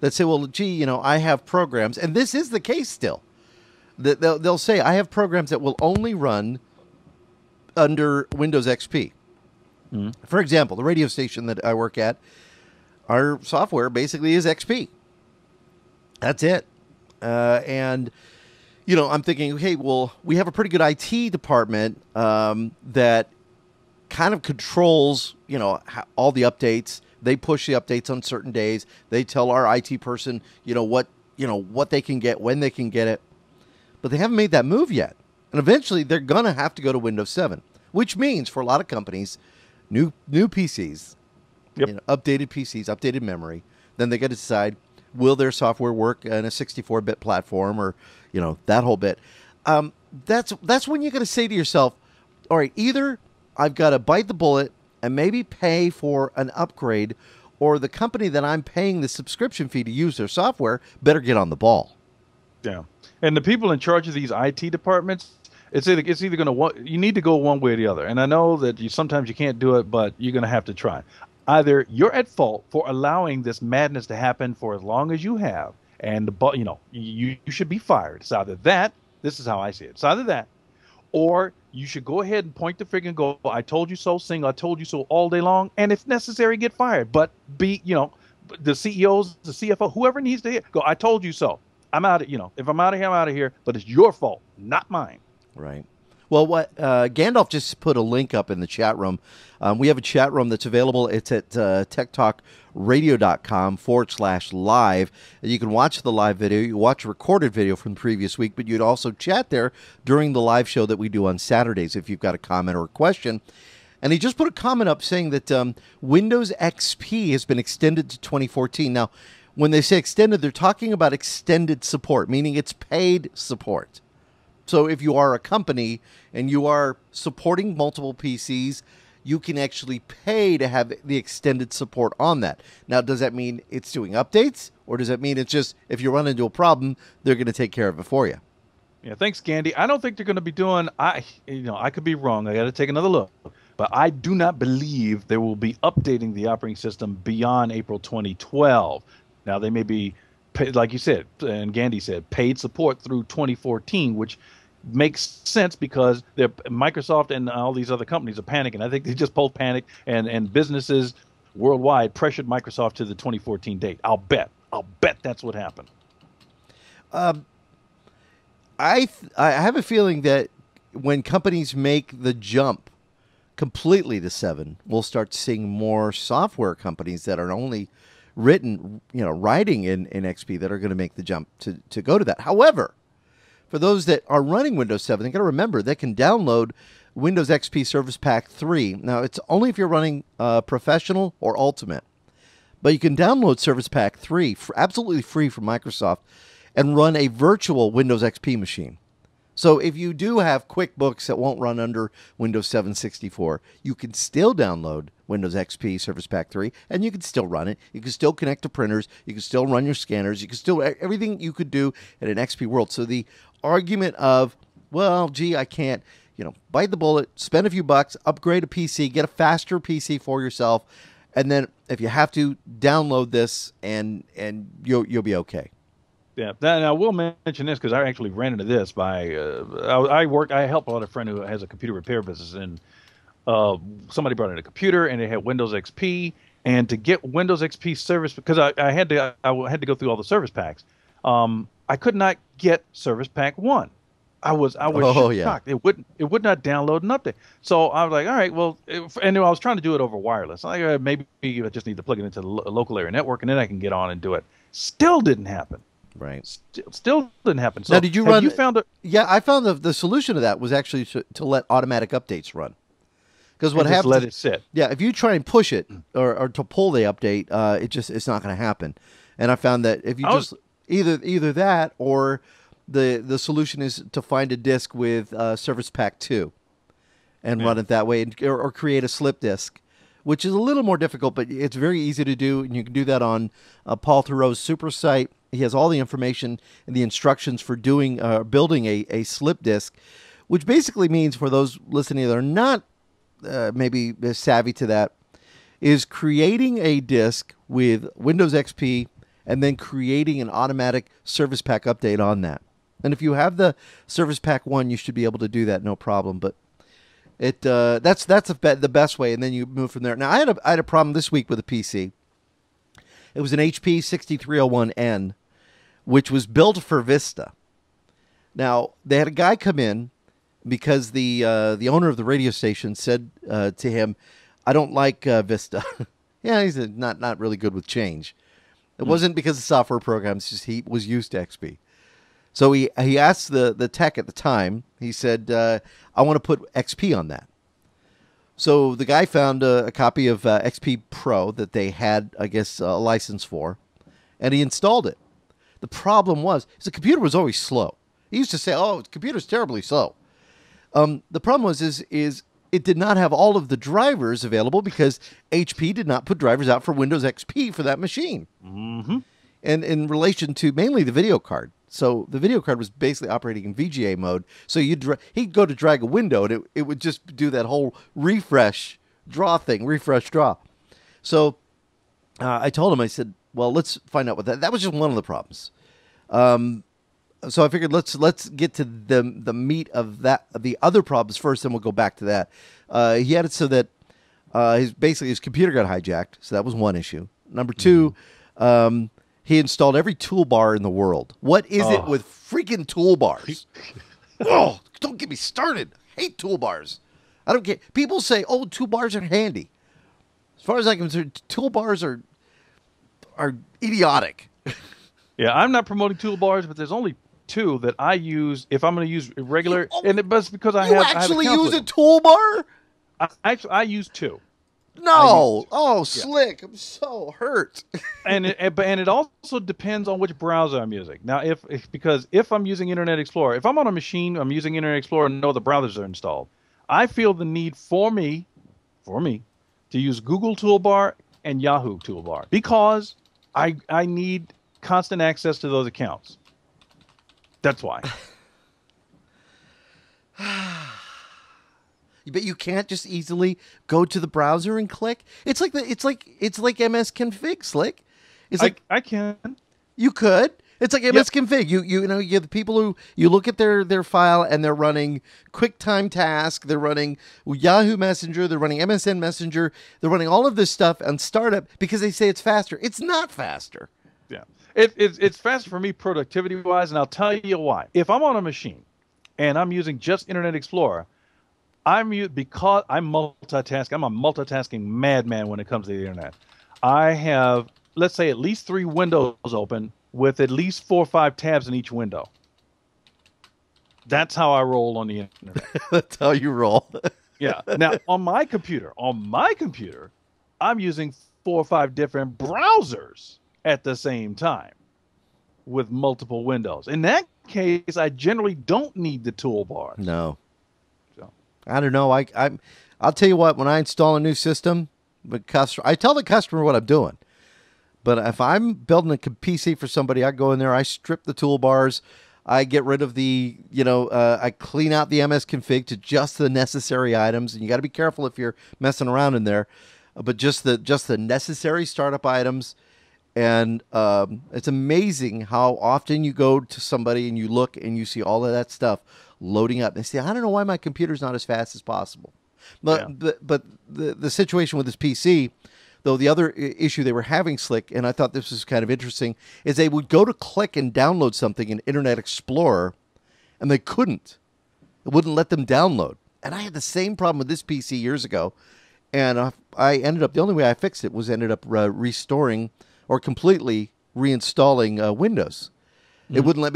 that say, well, gee, you know, I have programs, and this is the case still. They'll say I have programs that will only run under Windows XP. Mm-hmm. For example, the radio station that I work at, our software basically is XP. That's it. And, you know, I'm thinking, okay, well, we have a pretty good IT department that kind of controls, you know, all the updates. They push the updates on certain days. They tell our IT person, what they can get, when they can get it. But they haven't made that move yet. And eventually they're going to have to go to Windows 7, which means for a lot of companies, new PCs, updated PCs, updated memory. Then they got to decide, will their software work in a 64-bit platform, or, you know, that whole bit? That's when you're going to say to yourself, all right, either I've got to bite the bullet and maybe pay for an upgrade, or the company that I'm paying the subscription fee to use their software better get on the ball. Yeah. And the people in charge of these IT departments, it's either going to, you need to go one way or the other. And I know that sometimes you can't do it, but you're going to have to try. Either you're at fault for allowing this madness to happen for as long as you have, and you should be fired. It's either that, this is how I see it. It's either that, or you should go ahead and point the finger and go, I told you so, sing I told you so all day long, and if necessary, get fired. But the CEOs, the CFO, whoever needs to hear, go, I told you so. I'm out of, if I'm out of here, I'm out of here, but it's your fault, not mine. Right. Well, what Gandalf just put a link up in the chat room. We have a chat room that's available. It's at techtalkradio.com/live. You can watch the live video. You watch a recorded video from the previous week, but you'd also chat there during the live show that we do on Saturdays if you've got a comment or a question. And he just put a comment up saying that Windows XP has been extended to 2014. Now, when they say extended, they're talking about extended support, meaning it's paid support. So if you are a company and you are supporting multiple PCs, you can actually pay to have the extended support on that. Now, does that mean it's doing updates, or does that mean it's just if you run into a problem, they're going to take care of it for you? Yeah, thanks, Gandhi. I don't think they're going to be doing. I could be wrong. I got to take another look, but I do not believe they will be updating the operating system beyond April 2012. Now, they may be, like you said, and Gandhi said, paid support through 2014, which makes sense because Microsoft and all these other companies are panicking. I think they just both panicked, and businesses worldwide pressured Microsoft to the 2014 date. I'll bet that's what happened. I have a feeling that when companies make the jump completely to 7, we'll start seeing more software companies that are only writing in XP that are going to make the jump to go to that. However, for those that are running Windows 7, they got to remember they can download Windows XP Service Pack 3. Now, it's only if you're running Professional or Ultimate. But you can download Service Pack 3 for absolutely free from Microsoft and run a virtual Windows XP machine. So if you do have QuickBooks that won't run under Windows 7 64, you can still download Windows XP Service Pack 3, and you can still run it. You can still connect to printers. You can still run your scanners. You can still everything you could do in an XP world. So the argument of, well, gee, I can't, bite the bullet, spend a few bucks, upgrade a PC, get a faster PC for yourself, and then if you have to, download this, and you'll be okay. Yeah. Now I will mention this because I actually ran into this by I help out a friend who has a computer repair business, and somebody brought in a computer and they had Windows XP, and to get Windows XP service, because I had to go through all the service packs. I could not get Service Pack 1. I was shocked. It would not download an update. So I was like, all right, well, and I was trying to do it over wireless. Maybe I just need to plug it into the local area network, and then I can get on and do it. Still didn't happen. Right. Still didn't happen. So now, did you run? You found it? Yeah, I found the solution to that was actually to let automatic updates run. Because what happens? Let it sit. Yeah, if you try and push it or to pull the update, it's not going to happen. And I found that if you either that or the solution is to find a disk with Service Pack 2 and run it that way, or create a slip disk, which is a little more difficult, but it's very easy to do, and you can do that on Paul Theroux's super site. He has all the information and the instructions for building a slip disk, which basically means, for those listening that are not maybe savvy to that, is creating a disk with Windows XP and then creating an automatic Service Pack update on that. And if you have the Service Pack 1, you should be able to do that no problem. But that's the best way, and then you move from there. Now, I had a problem this week with a PC. It was an HP 6301N, which was built for Vista. Now, they had a guy come in because the owner of the radio station said to him, "I don't like Vista." Yeah, he's not really good with change. It wasn't because of software programs; just he was used to XP. So he asked the tech at the time. He said, "I want to put XP on that." So the guy found a copy of XP Pro that they had, I guess, a license for, and he installed it. The problem was the computer was always slow. He used to say, "Oh, the computer's terribly slow." The problem was it did not have all of the drivers available because HP did not put drivers out for Windows XP for that machine. Mm-hmm. And in relation to mainly the video card. So the video card was basically operating in VGA mode. So he'd go to drag a window, and it would just do that whole refresh draw thing, refresh draw. So I told him, I said, well, let's find out what that was just one of the problems. So I figured let's get to the meat of the other problems first, then we'll go back to that. He had it so that his computer got hijacked, so that was one issue. Number two, he installed every toolbar in the world. What is it with freaking toolbars? Oh, don't get me started. I hate toolbars. I don't get. People say, "Oh, toolbars are handy." As far as I can concern, toolbars are idiotic. Yeah, I'm not promoting toolbars, but there's only two that I use if I'm going to use regular. But because I actually use a toolbar. I use two. No, slick! I'm so hurt. and it also depends on which browser I'm using. Now, because if I'm using Internet Explorer, if I'm on a machine, I'm using Internet Explorer, and no other browsers are installed, I feel the need for me to use Google Toolbar and Yahoo Toolbar because I need constant access to those accounts. That's why. But you can't just easily go to the browser and click. It's like MS Config, Slick. It's like I can. You could. It's like MSConfig. You know, you have the people who you look at their file and they're running QuickTime Task, they're running Yahoo Messenger, they're running MSN Messenger, they're running all of this stuff on startup because they say it's faster. It's not faster. Yeah, it's faster for me productivity wise, and I'll tell you why. If I'm on a machine and I'm using just Internet Explorer, because I'm multitasking. I'm a multitasking madman when it comes to the internet. I have, let's say, at least 3 windows open with at least 4 or 5 tabs in each window. That's how I roll on the internet. That's how you roll. Yeah. Now, on my computer, I'm using 4 or 5 different browsers at the same time with multiple windows. In that case, I generally don't need the toolbar. No. So I don't know. I'll tell you what, when I install a new system, I tell the customer what I'm doing. But if I'm building a PC for somebody, I go in there, I strip the toolbars, I get rid of I clean out the MSConfig to just the necessary items, and you got to be careful if you're messing around in there. But just the necessary startup items, and it's amazing how often you go to somebody and you look and you see all of that stuff loading up. And they say, I don't know why my computer's not as fast as possible. But the situation with this PC. Though the other issue they were having, Slick, and I thought this was kind of interesting, is they would go to click and download something in Internet Explorer, and they couldn't. It wouldn't let them download. And I had the same problem with this PC years ago, and I ended up, the only way I fixed it was restoring or completely reinstalling Windows. Mm-hmm. It wouldn't let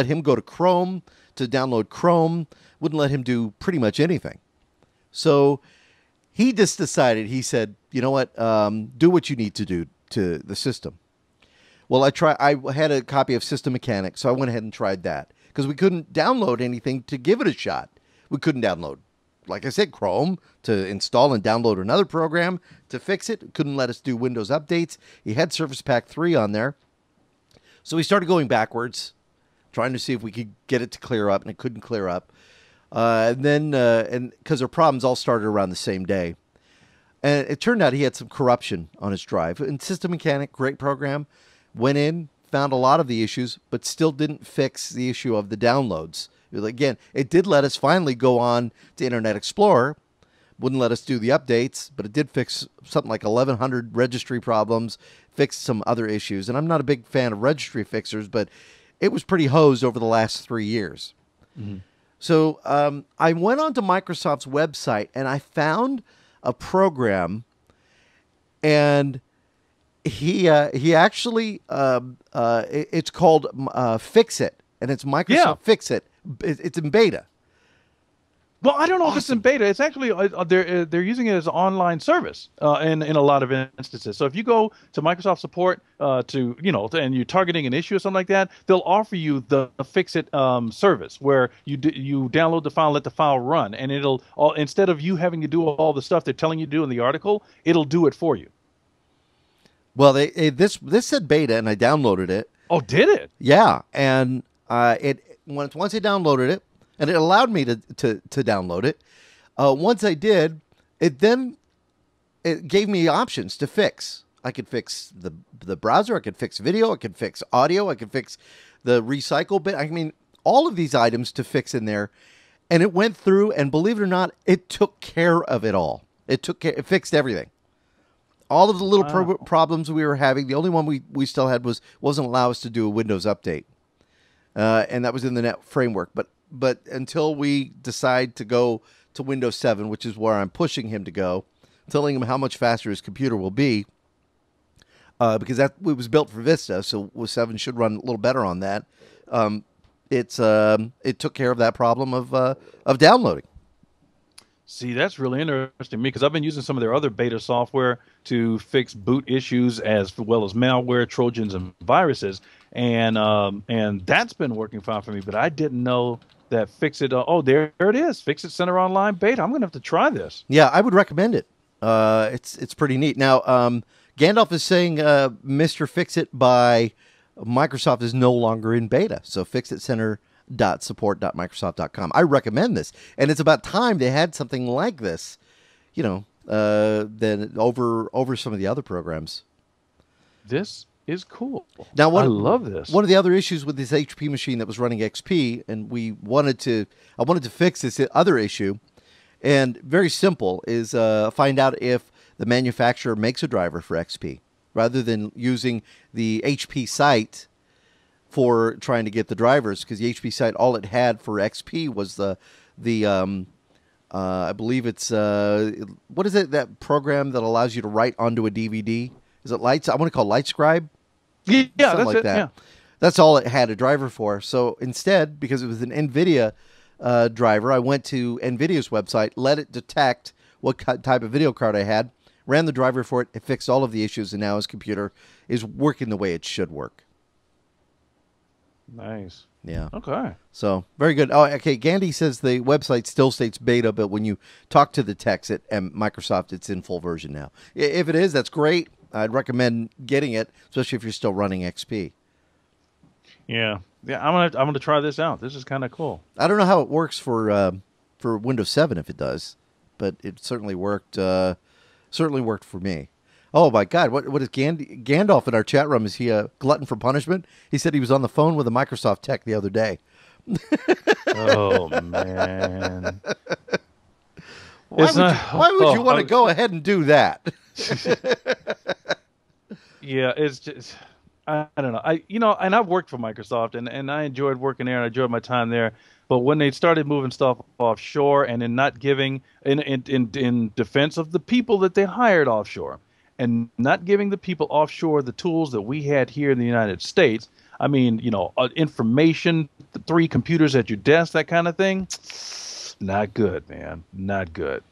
him go to Chrome to download Chrome. Wouldn't let him do pretty much anything. So he just decided, he said, you know what, do what you need to do to the system. Well, I had a copy of System Mechanics, so I went ahead and tried that because we couldn't download anything to give it a shot. We couldn't download, like I said, Chrome to install and download another program to fix it. Couldn't let us do Windows updates. He had Surface Pack 3 on there. So we started going backwards, trying to see if we could get it to clear up, and it couldn't clear up. And because our problems all started around the same day. And it turned out he had some corruption on his drive. And System Mechanic, great program, went in, found a lot of the issues, but still didn't fix the issue of the downloads. Again, it did let us finally go on to Internet Explorer. Wouldn't let us do the updates, but it did fix something like 1,100 registry problems, fixed some other issues. And I'm not a big fan of registry fixers, but it was pretty hosed over the last 3 years. Mm-hmm. So I went onto Microsoft's website, and I found a program, and he actually it's called Fix It, and it's Microsoft Fix It. It's in beta. Well, I don't know if it's in beta. It's actually they're using it as an online service in a lot of instances. So if you go to Microsoft support and you're targeting an issue or something like that, they'll offer you the Fix It service where you download the file, let the file run, and it'll instead of you having to do all the stuff they're telling you to do in the article, it'll do it for you. Well, this said beta, and I downloaded it. Oh, did it? Yeah, and once I downloaded it. And it allowed me to download it. Once I did, it gave me options to fix. I could fix the browser. I could fix video. I could fix audio. I could fix the recycle bit. I mean, all of these items to fix in there. And it went through, and believe it or not, it took care of it all. It fixed everything. All of the little problems we were having. The only one we still had wasn't allow us to do a Windows update. And that was in the net framework. But until we decide to go to Windows 7, which is where I'm pushing him to go, telling him how much faster his computer will be, because it was built for Vista, so 7 should run a little better on that. It took care of that problem of downloading. See, that's really interesting to me because I've been using some of their other beta software to fix boot issues as well as malware, Trojans, and viruses, and that's been working fine for me. But I didn't know that Fix It. There it is, Fix It Center Online beta. I'm gonna have to try this. Yeah, I would recommend it. It's pretty neat. Now, Gandalf is saying Mr. Fix It by Microsoft is no longer in beta, so fixitcenter.support.microsoft.com. I recommend this, and it's about time they had something like this, than over some of the other programs. This is cool. Now, I love this. One of the other issues with this HP machine that was running XP, and I wanted to fix this other issue, and very simple, is find out if the manufacturer makes a driver for XP, rather than using the HP site for trying to get the drivers, because the HP site, all it had for XP was the I believe it's what is it, that program that allows you to write onto a DVD? Is it Lights? I want to call LightScribe. Yeah, Something that's like it. that. Yeah. That's all it had a driver for. So instead, because it was an NVIDIA driver, I went to NVIDIA's website, let it detect what type of video card I had, ran the driver for it, it fixed all of the issues, and now his computer is working the way it should work. Nice. Yeah. Okay. So, very good. Oh, okay. Gandhi says the website still states beta, but when you talk to the techs at Microsoft, it's in full version now. If it is, that's great. I'd recommend getting it, especially if you're still running XP. Yeah. I'm gonna try this out. This is kind of cool. I don't know how it works for Windows 7 if it does, but it certainly worked. Certainly worked for me. Oh my God! What is Gandalf in our chat room? Is he a glutton for punishment? He said he was on the phone with a Microsoft tech the other day. Oh man! Why would you want to go ahead and do that? Yeah, it's just I don't know. And I've worked for Microsoft, and I enjoyed working there, and I enjoyed my time there. But when they started moving stuff offshore, and in not giving in defense of the people that they hired offshore, and not giving the people offshore the tools that we had here in the United States. I mean, information, 3 computers at your desk, that kind of thing. Not good, man. Not good.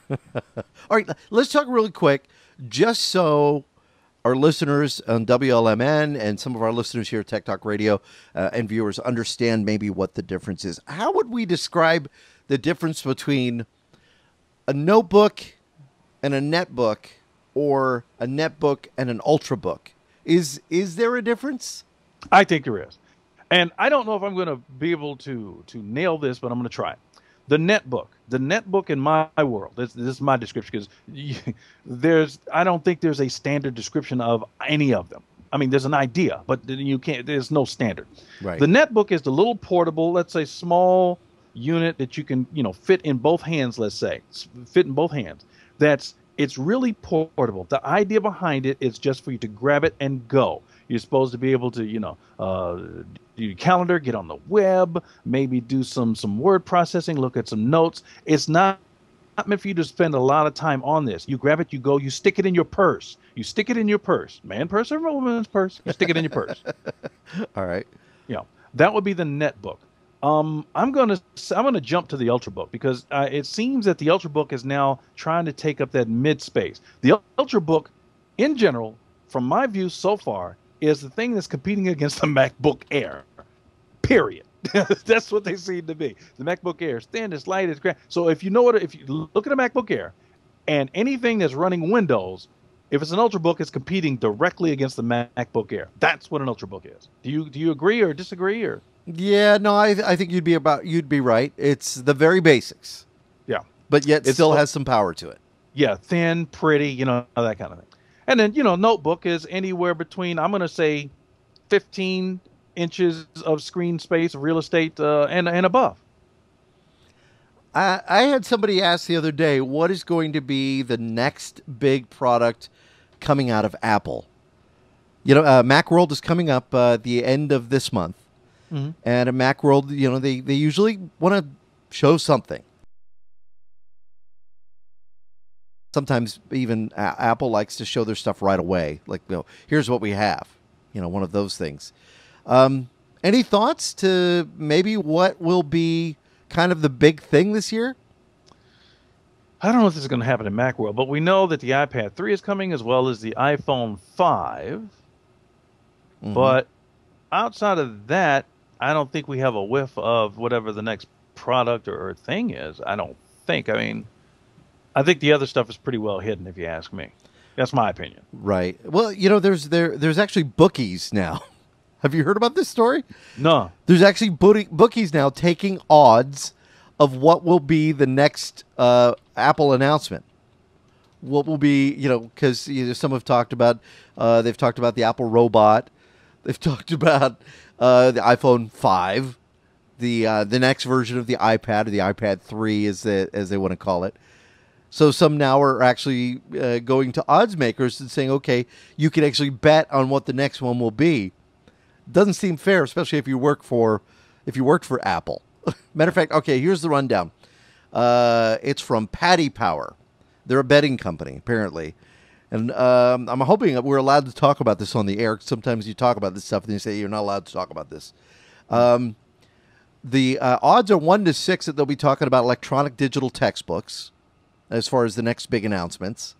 All right, let's talk really quick, just so our listeners on WLMN and some of our listeners here at Tech Talk Radio and viewers understand maybe what the difference is. How would we describe the difference between a notebook and a netbook, or a netbook and an ultrabook? Is there a difference? I think there is. And I don't know if I'm going to be able to nail this, but I'm going to try it. The netbook in my world, this is my description, because I don't think there's a standard description of any of them. I mean, there's an idea, but there's no standard. Right. The netbook is the little portable, let's say small unit that you can, fit in both hands, let's say, fit in both hands. It's really portable. The idea behind it is just for you to grab it and go. You're supposed to be able to, do your calendar, get on the web, maybe do some word processing, look at some notes. It's not meant for you to spend a lot of time on this. You grab it, you go, you stick it in your purse. Man purse or woman's purse? You stick it in your purse. All right. That would be the netbook. I'm gonna jump to the Ultrabook, because it seems that the Ultrabook is now trying to take up that mid space. The Ultrabook, in general, from my view so far, is the thing that's competing against the MacBook Air. Period. That's what they seem to be. The MacBook Air is thin, it's light, it's grand. So if you look at a MacBook Air, and anything that's running Windows, if it's an Ultrabook, it's competing directly against the MacBook Air. That's what an Ultrabook is. Do you agree or disagree or? Yeah, no, I think you'd be right. It's the very basics. Yeah. But yet still has some power to it. Yeah, thin, pretty, that kind of thing. And then, notebook is anywhere between, I'm going to say, 15 inches of screen space, real estate, and above. I had somebody ask the other day, what is going to be the next big product coming out of Apple? Macworld is coming up the end of this month. Mm-hmm. And at Macworld, they usually want to show something. Sometimes even Apple likes to show their stuff right away. Like, here's what we have. One of those things. Any thoughts to maybe what will be kind of the big thing this year? I don't know if this is going to happen in Macworld, but we know that the iPad 3 is coming, as well as the iPhone 5. Mm-hmm. But outside of that, I don't think we have a whiff of whatever the next product or thing is. I don't think. I mean, I think the other stuff is pretty well hidden, if you ask me. That's my opinion. Right. Well, there's actually bookies now. Have you heard about this story? No. There's actually bookies now taking odds of what will be the next Apple announcement. what will be, because some have talked about, they've talked about the Apple robot. They've talked about the iPhone 5, the next version of the iPad, or the iPad 3 as they want to call it. So some now are actually going to odds makers and saying, okay, you can actually bet on what the next one will be. Doesn't seem fair, especially if you worked for Apple. Matter of fact, okay, here's the rundown. It's from Paddy Power. They're a betting company, apparently. And I'm hoping that we're allowed to talk about this on the air. Sometimes you talk about this stuff and you say you're not allowed to talk about this. The odds are 1 to 6 that they'll be talking about electronic digital textbooks as far as the next big announcements.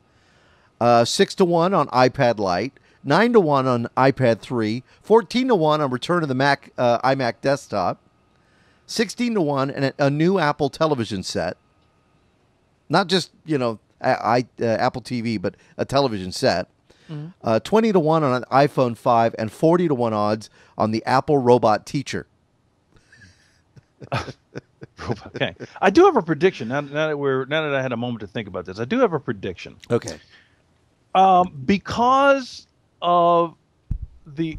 6 to 1 on iPad Lite. 9 to 1 on iPad 3. 14 to 1 on return of the iMac desktop. 16 to 1 and a new Apple television set. Not just, Apple TV, but a television set. 20 to 1 on an iPhone 5 and 40 to 1 odds on the Apple robot teacher. Okay. I do have a prediction. Now that I had a moment to think about this, I do have a prediction. Okay. Because of the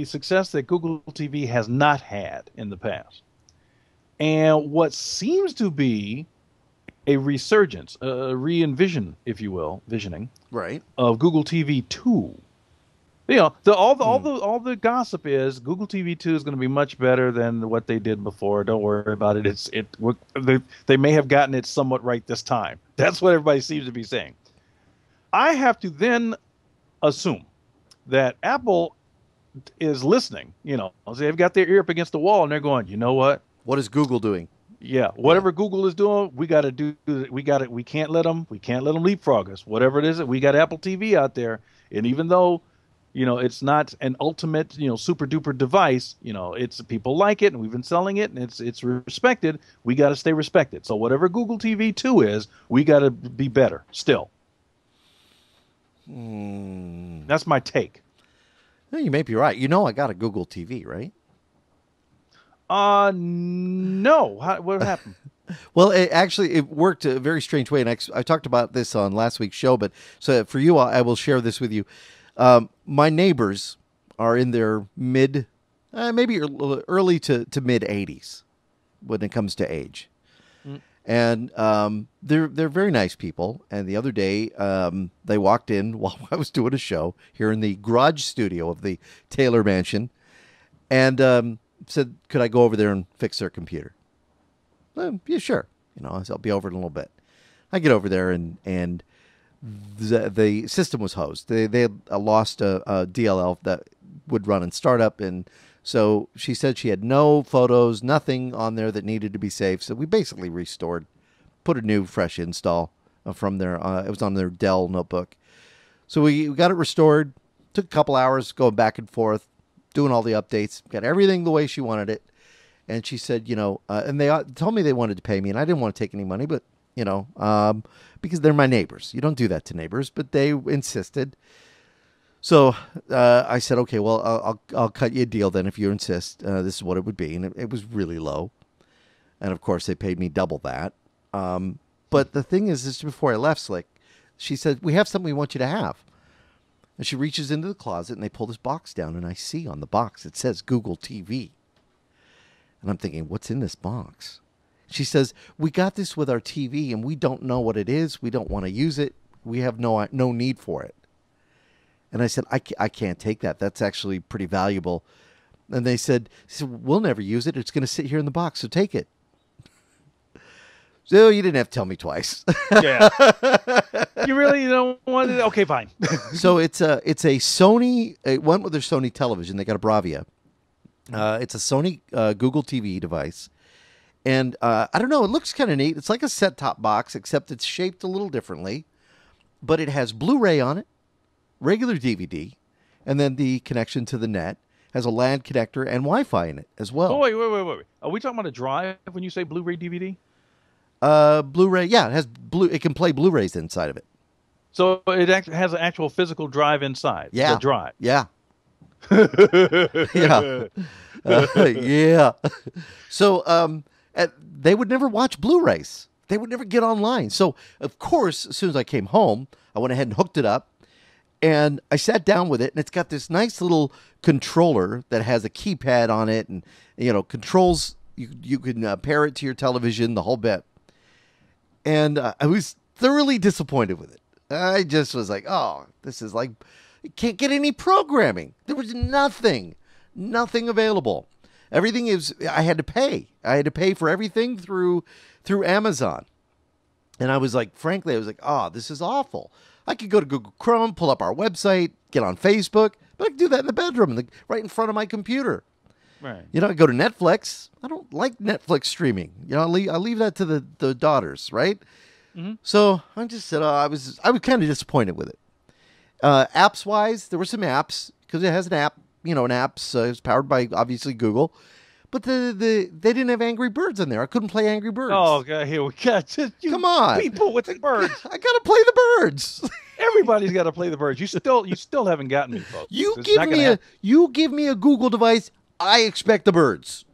success that Google TV has not had in the past, and what seems to be a resurgence, a re-envision, if you will, visioning, right, of Google TV 2. All the gossip is Google TV 2 is going to be much better than what they did before. Don't worry about it. They may have gotten it somewhat right this time. That's what everybody seems to be saying. I have to then assume that Apple is listening. They've got their ear up against the wall and they're going, you know what? What is Google doing? Yeah, whatever Google is doing, we got to do. We got it. We can't let them leapfrog us. Whatever it is, we got Apple TV out there, and even though, it's not an ultimate, super duper device, it's people like it, and we've been selling it, and it's respected. We got to stay respected. So whatever Google TV 2 is, we got to be better still. That's my take. Well, you may be right. I got a Google TV, right? No. What happened? Well, it worked a very strange way, and I talked about this on last week's show. But so for you, I will share this with you. My neighbors are in their mid, maybe early to mid 80s when it comes to age, and they're very nice people. And the other day, they walked in while I was doing a show here in the garage studio of the Taylor Mansion, and said, could I go over there and fix their computer? Yeah, sure. I'll be over in a little bit. I get over there, and the system was hosed. They had lost a DLL that would run in startup, and so she said she had no photos, nothing on there that needed to be saved. So we basically restored, put a new, fresh install from their. It was on their Dell notebook. So we got it restored. Took a couple hours going back and forth, doing all the updates, got everything the way she wanted it. And she said, and they told me they wanted to pay me, and I didn't want to take any money, but, because they're my neighbors. You don't do that to neighbors, but they insisted. So I said, okay, well, I'll cut you a deal then if you insist. This is what it would be. And it was really low. And, of course, they paid me double that. But the thing is, just before I left, Slick, she said, we have something we want you to have. And she reaches into the closet, and they pull this box down, and I see on the box, it says Google TV. And I'm thinking, what's in this box? She says, we got this with our TV, and we don't know what it is. We don't want to use it. We have no need for it. And I said, I can't take that. That's actually pretty valuable. And they said, we'll never use it. It's going to sit here in the box, so take it. So you didn't have to tell me twice. Yeah. You really don't want it? Okay, fine. So it's a Sony. It went with their Sony television. They got a Bravia. It's a Sony Google TV device. And I don't know. It looks kind of neat. It's like a set-top box, except it's shaped a little differently. But it has Blu-ray on it, regular DVD, and then the connection to the net. Has a LAN connector and Wi-Fi in it as well. Oh, wait. Are we talking about a drive when you say Blu-ray DVD? Blu-ray, yeah, it has it can play Blu-rays inside of it. So it has an actual physical drive inside. Yeah, the drive. Yeah, yeah, yeah. So they would never watch Blu-rays. they would never get online. So, of course, as soon as I came home, I went ahead and hooked it up. And I sat down with it, and it's got this nice little controller that has a keypad on it and, controls. You can pair it to your television, the whole bit. And I was thoroughly disappointed with it. I just was like, oh, this is like, you can't get any programming. There was nothing available. Everything I had to pay. I had to pay for everything through Amazon. And I was like, frankly, oh, this is awful. I could go to Google Chrome, pull up our website, get on Facebook, but I could do that in the bedroom, right in front of my computer. Right. I go to Netflix. I don't like Netflix streaming. I leave that to the daughters, right? Mm-hmm. So I just said, I was kind of disappointed with it. Apps wise, there were some apps because it has an app. An app, so it's powered by obviously Google. But they didn't have Angry Birds in there. I couldn't play Angry Birds. Oh, God, here we go. Come on, people with the birds. I gotta play the birds. Everybody's got to play the birds. You still haven't gotten me, folks. You give me a Google device, I expect the birds.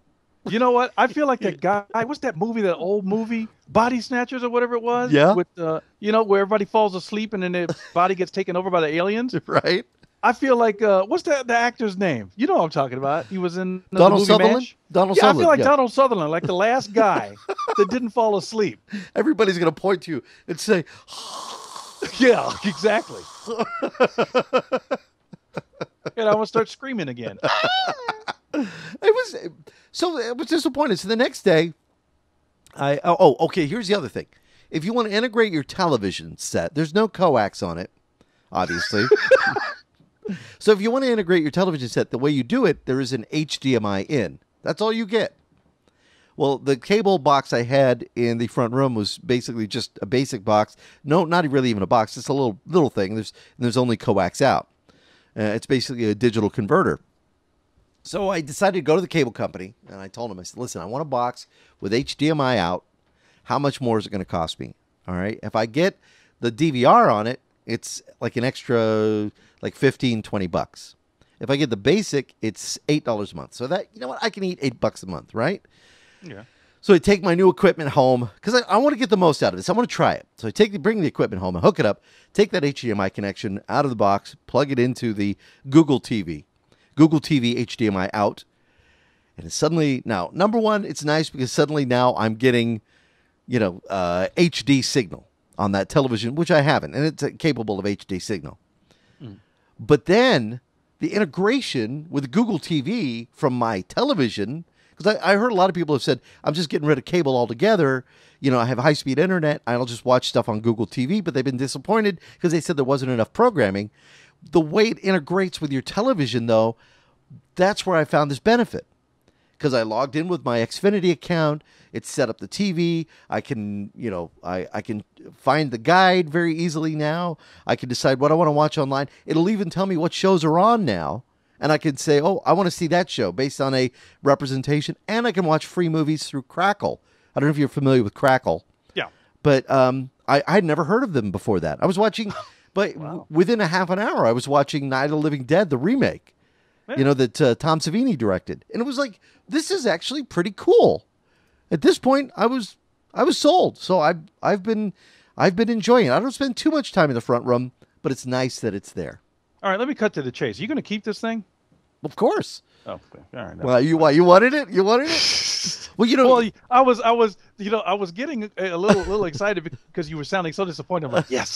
You know what? I feel like that guy. What's that movie? That old movie, Body Snatchers or whatever it was. Yeah. With where everybody falls asleep and then their body gets taken over by the aliens. Right. I feel like what's the actor's name? You know what I'm talking about. He was in Donald movie Sutherland. MASH. Donald yeah, Sutherland. I feel like Donald Sutherland, like the last guy that didn't fall asleep. Everybody's gonna point to you and say, "Yeah, exactly." And I want to start screaming again. I was disappointed. So the next day, okay. Here's the other thing: if you want to integrate your television set, there's no coax on it, obviously. So if you want to integrate your television set, the way you do it, there is an HDMI in. That's all you get. Well, the cable box I had in the front room was basically just a basic box. No, not really even a box. It's a little thing. There's only coax out. It's basically a digital converter. So I decided to go to the cable company, and I told them, I said, listen, I want a box with HDMI out. How much more is it going to cost me? All right. If I get the DVR on it, it's like an extra like $15-20. If I get the basic, it's $8 a month. So that, I can eat $8 a month, right? Yeah. So I take my new equipment home because I want to get the most out of this. I want to try it. So bring the equipment home and hook it up, take that HDMI connection out of the box, plug it into the Google TV HDMI out. And suddenly now, number one, it's nice because suddenly now I'm getting, HD signal on that television, which I haven't, and it's capable of HD signal. Mm. But then the integration with Google TV from my television, because I heard a lot of people have said, I'm just getting rid of cable altogether. I have high-speed internet. I'll just watch stuff on Google TV, but they've been disappointed because they said there wasn't enough programming. The way it integrates with your television, though, that's where I found this benefit. Because I logged in with my Xfinity account, it set up the TV. I can, I can find the guide very easily now. I can decide what I want to watch online. It'll even tell me what shows are on now. And I can say, oh, I want to see that show based on a representation. And I can watch free movies through Crackle. I don't know if you're familiar with Crackle. Yeah. But I had never heard of them before that. I was watching, but wow. Within a half an hour, I was watching Night of the Living Dead, the remake, that Tom Savini directed. And it was like, this is actually pretty cool. At this point, I was sold. So I've been enjoying it. I don't spend too much time in the front room, but it's nice that it's there. All right, let me cut to the chase. Are you going to keep this thing? Of course. Oh, okay. All right. Well, you wanted it? You wanted it? Well, I was getting a little excited because you were sounding so disappointed. I'm like, yes.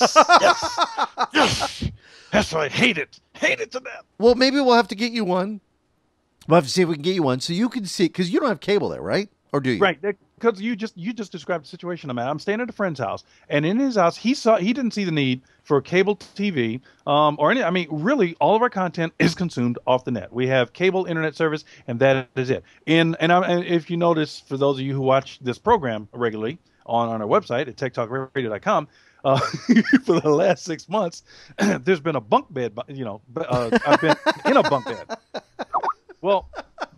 That's right. Hate it to death. Well, maybe we'll have to get you one. We'll have to see if we can get you one so you can see, because you don't have cable there, right? Or do you? Right. Because you just described the situation I'm at. I'm staying at a friend's house, and in his house, he didn't see the need for cable TV or any. I mean, really, all of our content is consumed off the net. We have cable internet service, and that is it. And if you notice, for those of you who watch this program regularly on our website at TechtalkRadio.com, for the last 6 months, there's been a bunk bed. I've been in a bunk bed. Well,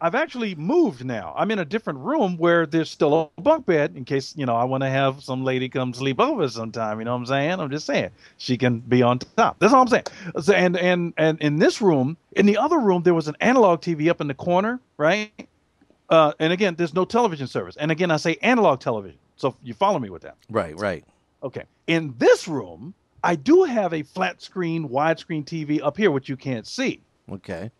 I've actually moved now. I'm in a different room where there's still a bunk bed in case, I want to have some lady come sleep over sometime. You know what I'm saying? I'm just saying she can be on top. That's all I'm saying. So, and in this room, in the other room, there was an analog TV up in the corner, right? And again, there's no television service. And again, I say analog television. So you follow me with that? Right. Okay. In this room, I do have a flat screen, widescreen TV up here, which you can't see. Okay.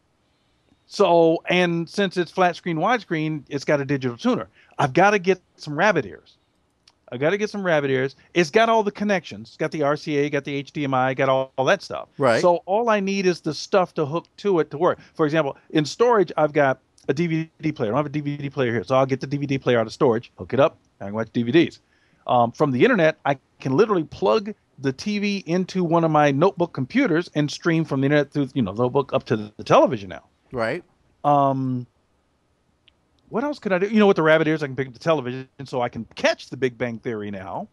So, and since it's flat screen, widescreen, it's got a digital tuner. I've got to get some rabbit ears. It's got all the connections. It's got the RCA, got the HDMI, got all that stuff. Right. So all I need is the stuff to hook to it to work. For example, in storage, I've got a DVD player. I don't have a DVD player here. So I'll get the DVD player out of storage, hook it up, and I can watch DVDs. From the internet, I can literally plug the TV into one of my notebook computers and stream from the internet through, the notebook up to the television now. Right. What else could I do? With the rabbit ears, I can pick up the television so I can catch the Big Bang Theory now.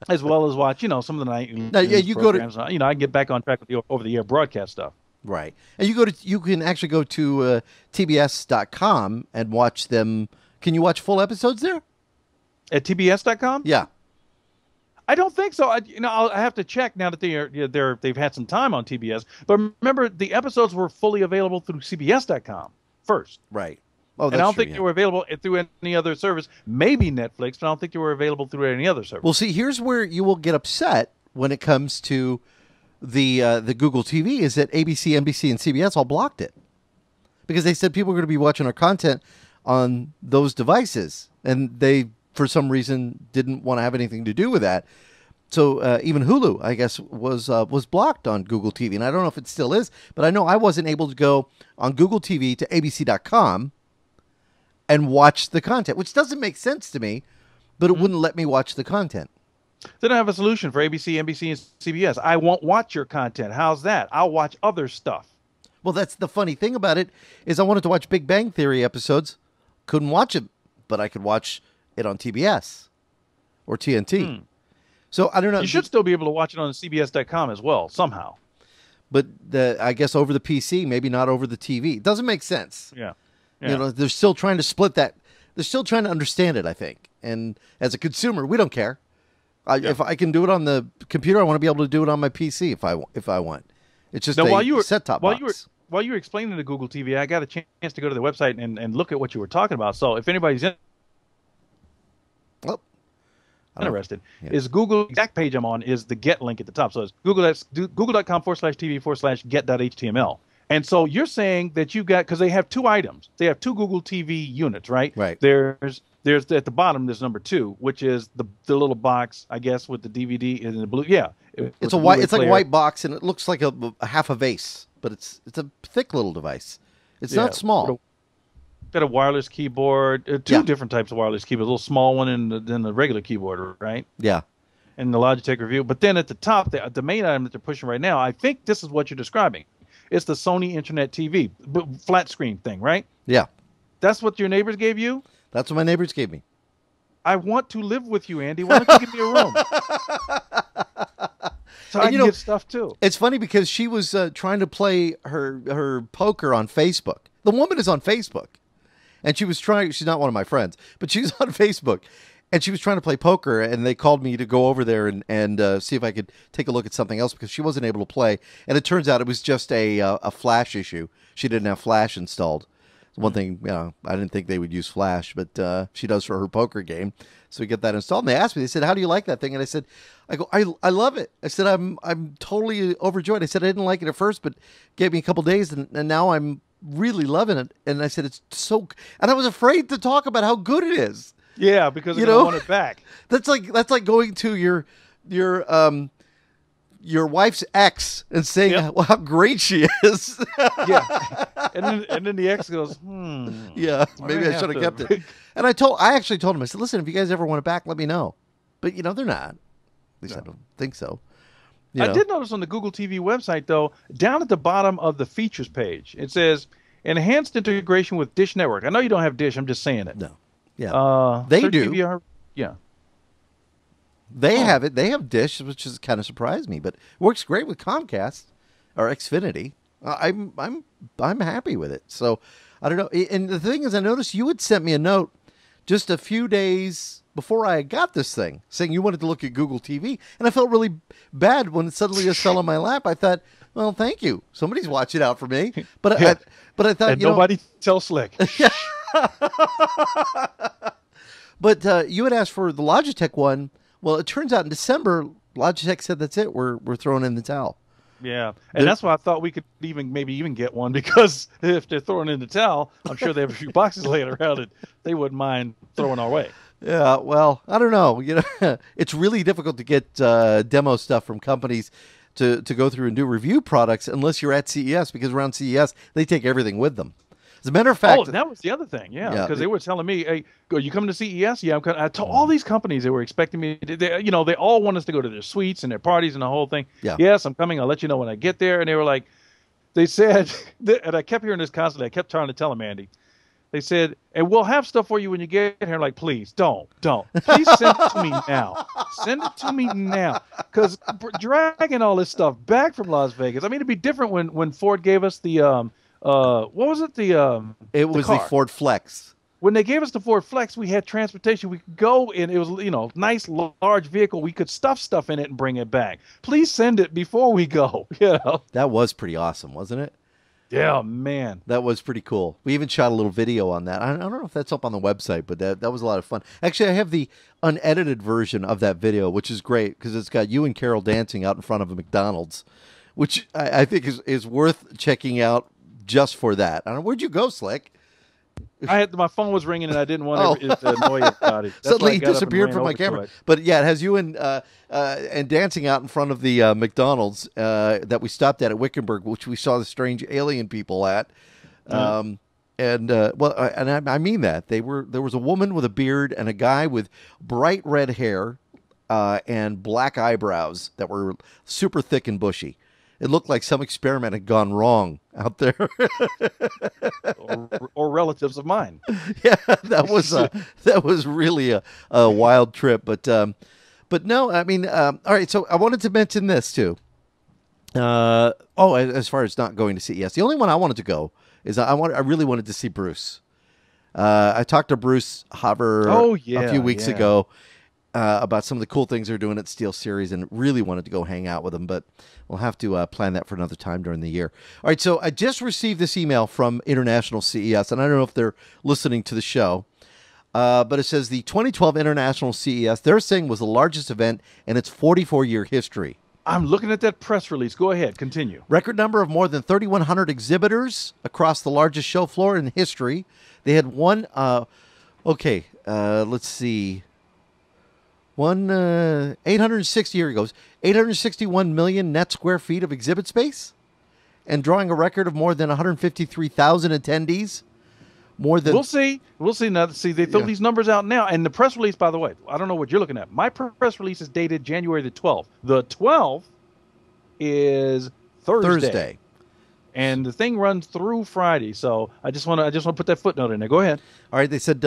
As well as watch, some of the night. You programs. I can get back on track with the over-the-air broadcast stuff. Right. And you can actually go to tbs.com and watch them. Can you watch full episodes there? At tbs.com? Yeah. I don't think so. I have to check now that they've had some time on TBS. But remember, the episodes were fully available through cbs.com first. Right. Oh, that's and I don't true, think they were available through any other service. Maybe Netflix, but I don't think they were available through any other service. Well, see, here's where you will get upset when it comes to the Google TV is that ABC, NBC, and CBS all blocked it because they said people are going to be watching our content on those devices, and they, for some reason, didn't want to have anything to do with that. So even Hulu, I guess, was blocked on Google TV, and I don't know if it still is, but I know I wasn't able to go on Google TV to ABC.com and watch the content, which doesn't make sense to me, but it wouldn't let me watch the content. Then I have a solution for ABC, NBC, and CBS. I won't watch your content. How's that? I'll watch other stuff. Well, that's the funny thing about it is I wanted to watch Big Bang Theory episodes, couldn't watch it, but I could watch it on TBS or TNT. So I don't know. You should still be able to watch it on CBS.com as well, somehow. But I guess over the PC, maybe not over the TV. It doesn't make sense. Yeah. They're still trying to split that. They're still trying to understand it, I think. And as a consumer, we don't care. If I can do it on the computer, I want to be able to do it on my PC if I want. It's just a set-top box. While you were explaining the Google TV, I got a chance to go to the website and look at what you were talking about. So if anybody's interested, is Google exact page I'm on is the get link at the top. So it's google.com/tv/get.html. And so you're saying that you got, because they have two items. They have two Google TV units, right? Right. There's at the bottom, there's number 2, which is the little box, I guess, with the DVD and the blue. Yeah. It's like a white box, and it looks like a half a vase, but it's a thick little device. It's not small. Got a wireless keyboard, two different types of wireless keyboards, a little small one and then the regular keyboard, right? Yeah. And the Logitech Review. But then at the top, the main item that they're pushing right now, I think this is what you're describing. It's the Sony Internet TV, flat screen thing, right? Yeah. That's what your neighbors gave you? That's what my neighbors gave me. I want to live with you, Andy. Why don't you give me a room? So I can get stuff too. It's funny because she was trying to play her poker on Facebook. The woman is on Facebook. And she was trying, she's not one of my friends, but she's on Facebook. And she was trying to play poker, and they called me to go over there and see if I could take a look at something else because she wasn't able to play. And it turns out it was just a Flash issue. She didn't have Flash installed. One thing, I didn't think they would use Flash, but she does for her poker game. So we get that installed. And they asked me, they said, "How do you like that thing?" And I said, I love it. I said, I'm totally overjoyed. I said, I didn't like it at first, but it gave me a couple days, and now I'm really loving it. And I said, it's so, and I was afraid to talk about how good it is. Yeah, because you don't want it back. That's like going to your wife's ex and saying how great she is. Yeah, and then the ex goes, yeah, maybe I should have kept it. And I actually told him, I said, listen, if you guys ever want it back, let me know. But they're not. At least I don't think so. I did notice on the Google TV website, though, down at the bottom of the features page, it says enhanced integration with Dish Network. I know you don't have Dish. I'm just saying it. No. Yeah. They do. DVR, yeah. They have it. They have Dish, which is kind of surprised me, but works great with Comcast or Xfinity. I'm happy with it. So I don't know. And the thing is, I noticed you had sent me a note just a few days before I got this thing saying you wanted to look at Google TV, and I felt really bad when it suddenly just fell on my lap. I thought, well, thank you. Somebody's watching out for me. But I thought, and nobody tell Slick. But you had asked for the Logitech one. Well, it turns out in December, Logitech said that's it. We're throwing in the towel. Yeah, and that's why I thought we could maybe even get one, because if they're throwing in the towel, I'm sure they have a few boxes laying around that they wouldn't mind throwing our way. Yeah, well, I don't know. It's really difficult to get demo stuff from companies to go through and do review products unless you're at CES, because around CES they take everything with them. As a matter of fact, that was the other thing, because they were telling me, "Hey, you coming to CES?" Yeah, I'm coming. I told all these companies they were expecting me. They all want us to go to their suites and their parties and the whole thing. Yeah. Yes, I'm coming. I'll let you know when I get there. And they were like, they said, and I kept hearing this constantly. I kept trying to tell them, Andy. They said, "And we'll have stuff for you when you get here." Like, please don't. Please send it to me now. Send it to me now, because dragging all this stuff back from Las Vegas. I mean, it'd be different when Ford gave us the what was it? It was the Ford Flex. When they gave us the Ford Flex, we had transportation. We could go in. It was, nice, large vehicle. We could stuff stuff in it and bring it back. Please send it before we go. That was pretty awesome, wasn't it? Yeah, man. That was pretty cool. We even shot a little video on that. I don't know if that's up on the website, but that was a lot of fun. Actually, I have the unedited version of that video, which is great because it's got you and Carol dancing out in front of a McDonald's, which I think is worth checking out just for that. I don't know. Where'd you go, Slick? My phone was ringing and I didn't want it to annoy everybody. That's Suddenly he disappeared from my camera. But yeah, it has you and dancing out in front of the McDonald's that we stopped at Wickenburg, which we saw the strange alien people at. And I mean that there was a woman with a beard and a guy with bright red hair and black eyebrows that were super thick and bushy. It looked like some experiment had gone wrong out there. or relatives of mine. Yeah, that was really a wild trip. But no, I mean, all right. So I wanted to mention this too. As far as not going to CES, the only one I wanted to go is I really wanted to see Bruce. I talked to Bruce Haber a few weeks ago about some of the cool things they're doing at SteelSeries, and really wanted to go hang out with them, but we'll have to plan that for another time during the year. All right, so I just received this email from International CES, and I don't know if they're listening to the show, but it says the 2012 International CES, they're saying, was the largest event in its 44-year history. I'm looking at that press release. Go ahead, continue. Record number of more than 3,100 exhibitors across the largest show floor in history. They had one, let's see, 860, here it goes, 861 million net square feet of exhibit space, and drawing a record of more than 153,000 attendees. We'll see now. They throw these numbers out now, and the press release, by the way, I don't know what you're looking at. My press release is dated January the 12th. The 12th is Thursday. And the thing runs through Friday, so I just want to put that footnote in there. Go ahead. All right, they said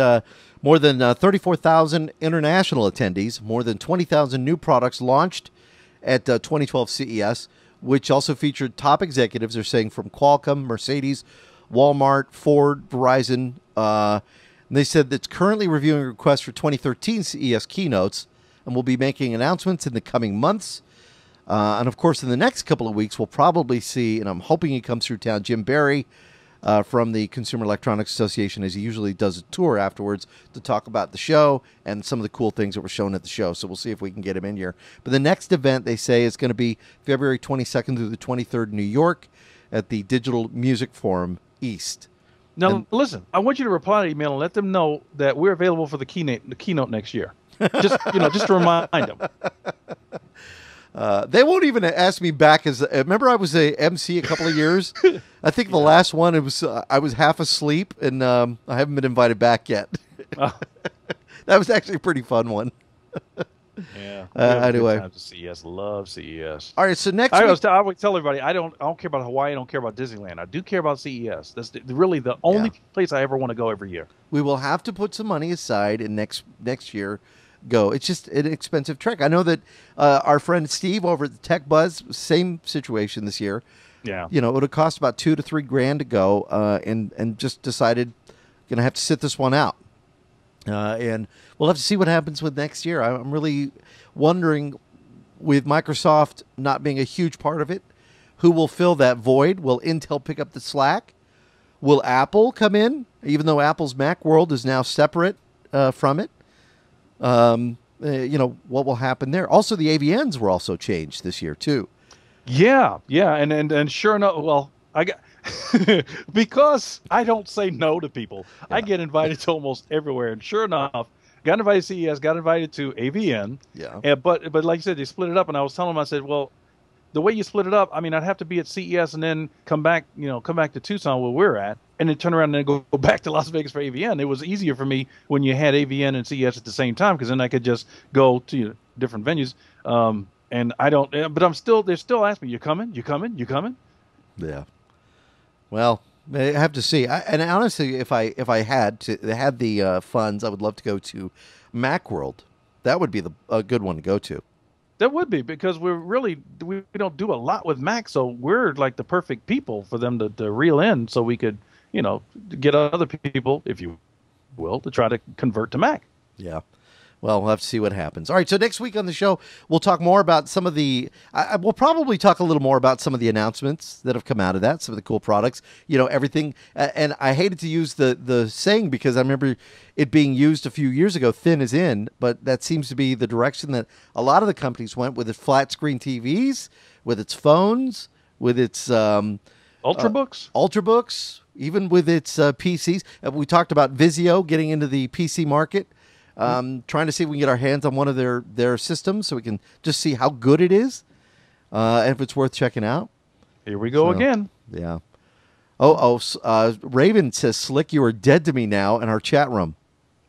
more than 34,000 international attendees, more than 20,000 new products launched at 2012 CES, which also featured top executives, they're saying, from Qualcomm, Mercedes, Walmart, Ford, Verizon. And they said it's currently reviewing requests for 2013 CES keynotes and will be making announcements in the coming months. And, of course, in the next couple of weeks, we'll probably see, and I'm hoping he comes through town, Jim Barry from the Consumer Electronics Association, as he usually does a tour afterwards to talk about the show and some of the cool things that were shown at the show. So we'll see if we can get him in here. But the next event, they say, is going to be February 22nd through the 23rd in New York at the Digital Music Forum East. Now, listen, I want you to reply to the email and let them know that we're available for the keynote next year. Just to remind them. They won't even ask me back. Remember, I was a MC a couple of years. I think the last one, I was half asleep, and I haven't been invited back yet. That was actually a pretty fun one. Yeah. Anyway, good times at CES. Love CES. All right. So next I week, would tell everybody I don't care about Hawaii. I don't care about Disneyland. I do care about CES. That's really the only place I ever want to go every year. We will have to put some money aside and next year go. It's just an expensive trek. I know that our friend Steve over at the Tech Buzz, same situation this year. Yeah. It would have cost about $2,000 to $3,000 to go, and just decided going to have to sit this one out. And we'll have to see what happens with next year. I'm really wondering, with Microsoft not being a huge part of it, who will fill that void? Will Intel pick up the slack? Will Apple come in, even though Apple's Mac world is now separate from it? what will happen there. Also, the AVNs were also changed this year too. Yeah, and sure enough, well, I got because I don't say no to people. Yeah. I get invited to almost everywhere, and sure enough, got invited to CES, got invited to AVN. Yeah. But like you said, they split it up, and I was telling them, I said, well, the way you split it up, I mean, I'd have to be at CES and then come back to Tucson where we're at, and then turn around and then go back to Las Vegas for AVN. It was easier for me when you had AVN and CES at the same time, because then I could just go to different venues. And I don't, but they're still asking me, you coming? Yeah. Well, I have to see. And honestly, if I had the funds, I would love to go to Macworld. That would be a good one to go to. That would be, because we don't do a lot with Mac, so we're like the perfect people for them to reel in, so we could, get other people, if you will, to try to convert to Mac. Yeah. Well, we'll have to see what happens. All right, so next week on the show, we'll talk more about some of the... we'll probably talk a little more about some of the announcements that have come out of that, some of the cool products, everything. And I hated to use the saying, because I remember it being used a few years ago, thin is in, but that seems to be the direction that a lot of the companies went with its flat-screen TVs, with its phones, with its... Ultrabooks, even with its PCs. We talked about Vizio getting into the PC market. Trying to see if we can get our hands on one of their systems so we can just see how good it is, and if it's worth checking out. Here we go again. Yeah. Raven says, "Slick, you are dead to me now," in our chat room.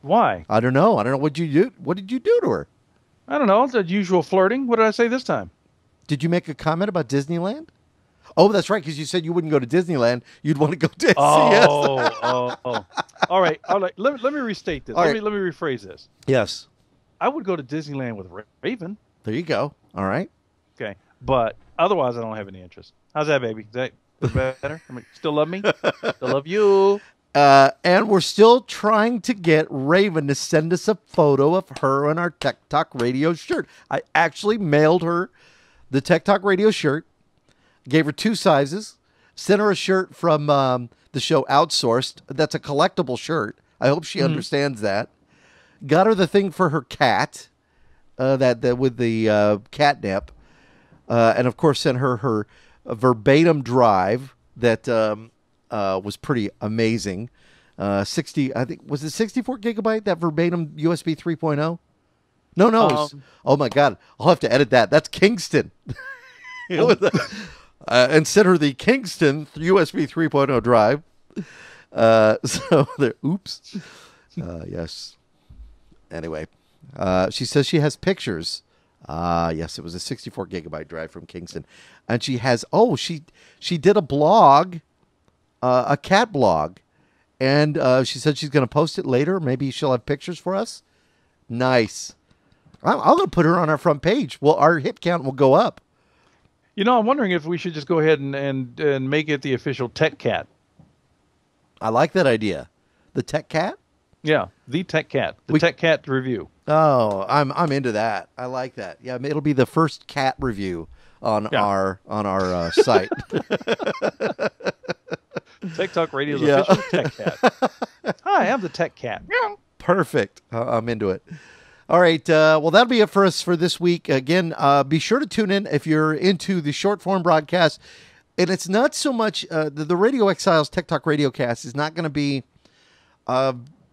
Why? I don't know. What did you do? What did you do to her? I don't know. It's the usual flirting. What did I say this time? Did you make a comment about Disneyland? Oh, that's right, because you said you wouldn't go to Disneyland. You'd want to go to CES. Oh. All right. Let me restate this. Let me rephrase this. Yes. I would go to Disneyland with Raven. There you go. All right. Okay. But otherwise, I don't have any interest. How's that, baby? Is that better? Still love me? Still love you? And we're still trying to get Raven to send us a photo of her on our Tech Talk Radio shirt. I actually mailed her the Tech Talk Radio shirt. Gave her 2 sizes, sent her a shirt from the show Outsourced. That's a collectible shirt. I hope she understands that. Got her the thing for her cat, that with the catnip, and of course sent her verbatim drive that was pretty amazing. 60, I think, was it 64 gigabyte, that verbatim USB 3.0? No, it was, oh my God, I'll have to edit that. That's Kingston. And sent her the Kingston USB 3.0 drive. So there, oops. Yes. Anyway, she says she has pictures. Yes, it was a 64 gigabyte drive from Kingston. And she has, she did a blog, a cat blog. And she said she's going to post it later. Maybe she'll have pictures for us. Nice. I'm going to put her on our front page. Well, our hit count will go up. I'm wondering if we should just go ahead and make it the official Tech Cat. I like that idea. The Tech Cat? Yeah, the Tech Cat. Tech Cat review. Oh, I'm into that. I like that. Yeah, it'll be the first cat review on our site. Tech Talk Radio's official Tech Cat. Hi, I'm the Tech Cat. Perfect. I'm into it. All right. Well, that'll be it for us for this week. Again, be sure to tune in if you're into the short form broadcast. And it's not so much the Radio Exiles Tech Talk Radio Cast is not going to be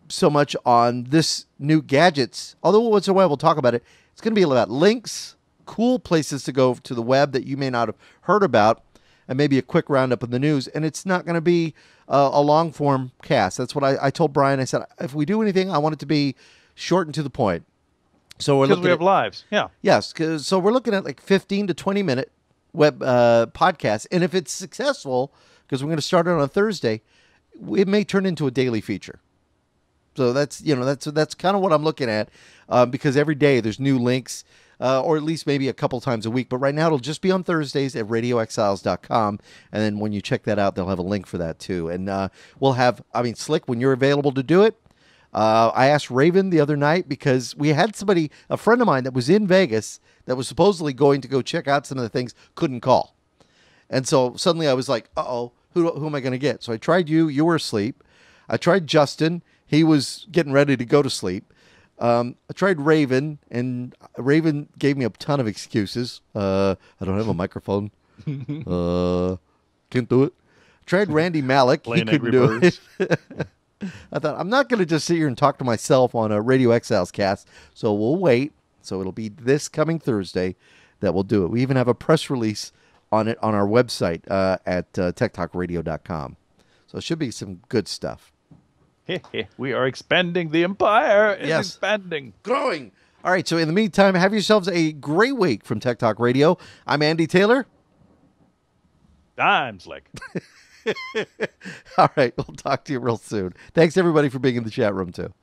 so much on this new gadgets. Although once in a while we'll talk about it. It's going to be about links, cool places to go to the web that you may not have heard about, and maybe a quick roundup of the news. And it's not going to be a long form cast. That's what I told Brian. I said, if we do anything, I want it to be short and to the point. So we're looking we have lives. Yeah. Yes. So we're looking at like 15 to 20 minute web podcasts. And if it's successful, because we're going to start it on a Thursday, it may turn into a daily feature. So that's kind of what I'm looking at, because every day there's new links, or at least maybe a couple times a week. But right now it'll just be on Thursdays at radioexiles.com. And then when you check that out, they'll have a link for that too. And we'll have, Slick, when you're available to do it, I asked Raven the other night, because we had a friend of mine that was in Vegas that was supposedly going to go check out some of the things, couldn't call. And so suddenly I was like, who am I going to get? So I tried you. You were asleep. I tried Justin. He was getting ready to go to sleep. I tried Raven, and Raven gave me a ton of excuses. I don't have a microphone. Can't do it. Tried Randy Malik. He couldn't do it. I thought, I'm not going to just sit here and talk to myself on a Radio Exiles cast, so we'll wait. So it'll be this coming Thursday that we'll do it. We even have a press release on it on our website at techtalkradio.com. So it should be some good stuff. We are expanding. The empire is expanding. Growing. All right, so in the meantime, have yourselves a great week from Tech Talk Radio. I'm Andy Taylor. I'm Slick. All right, we'll talk to you real soon. Thanks, everybody, for being in the chat room, too.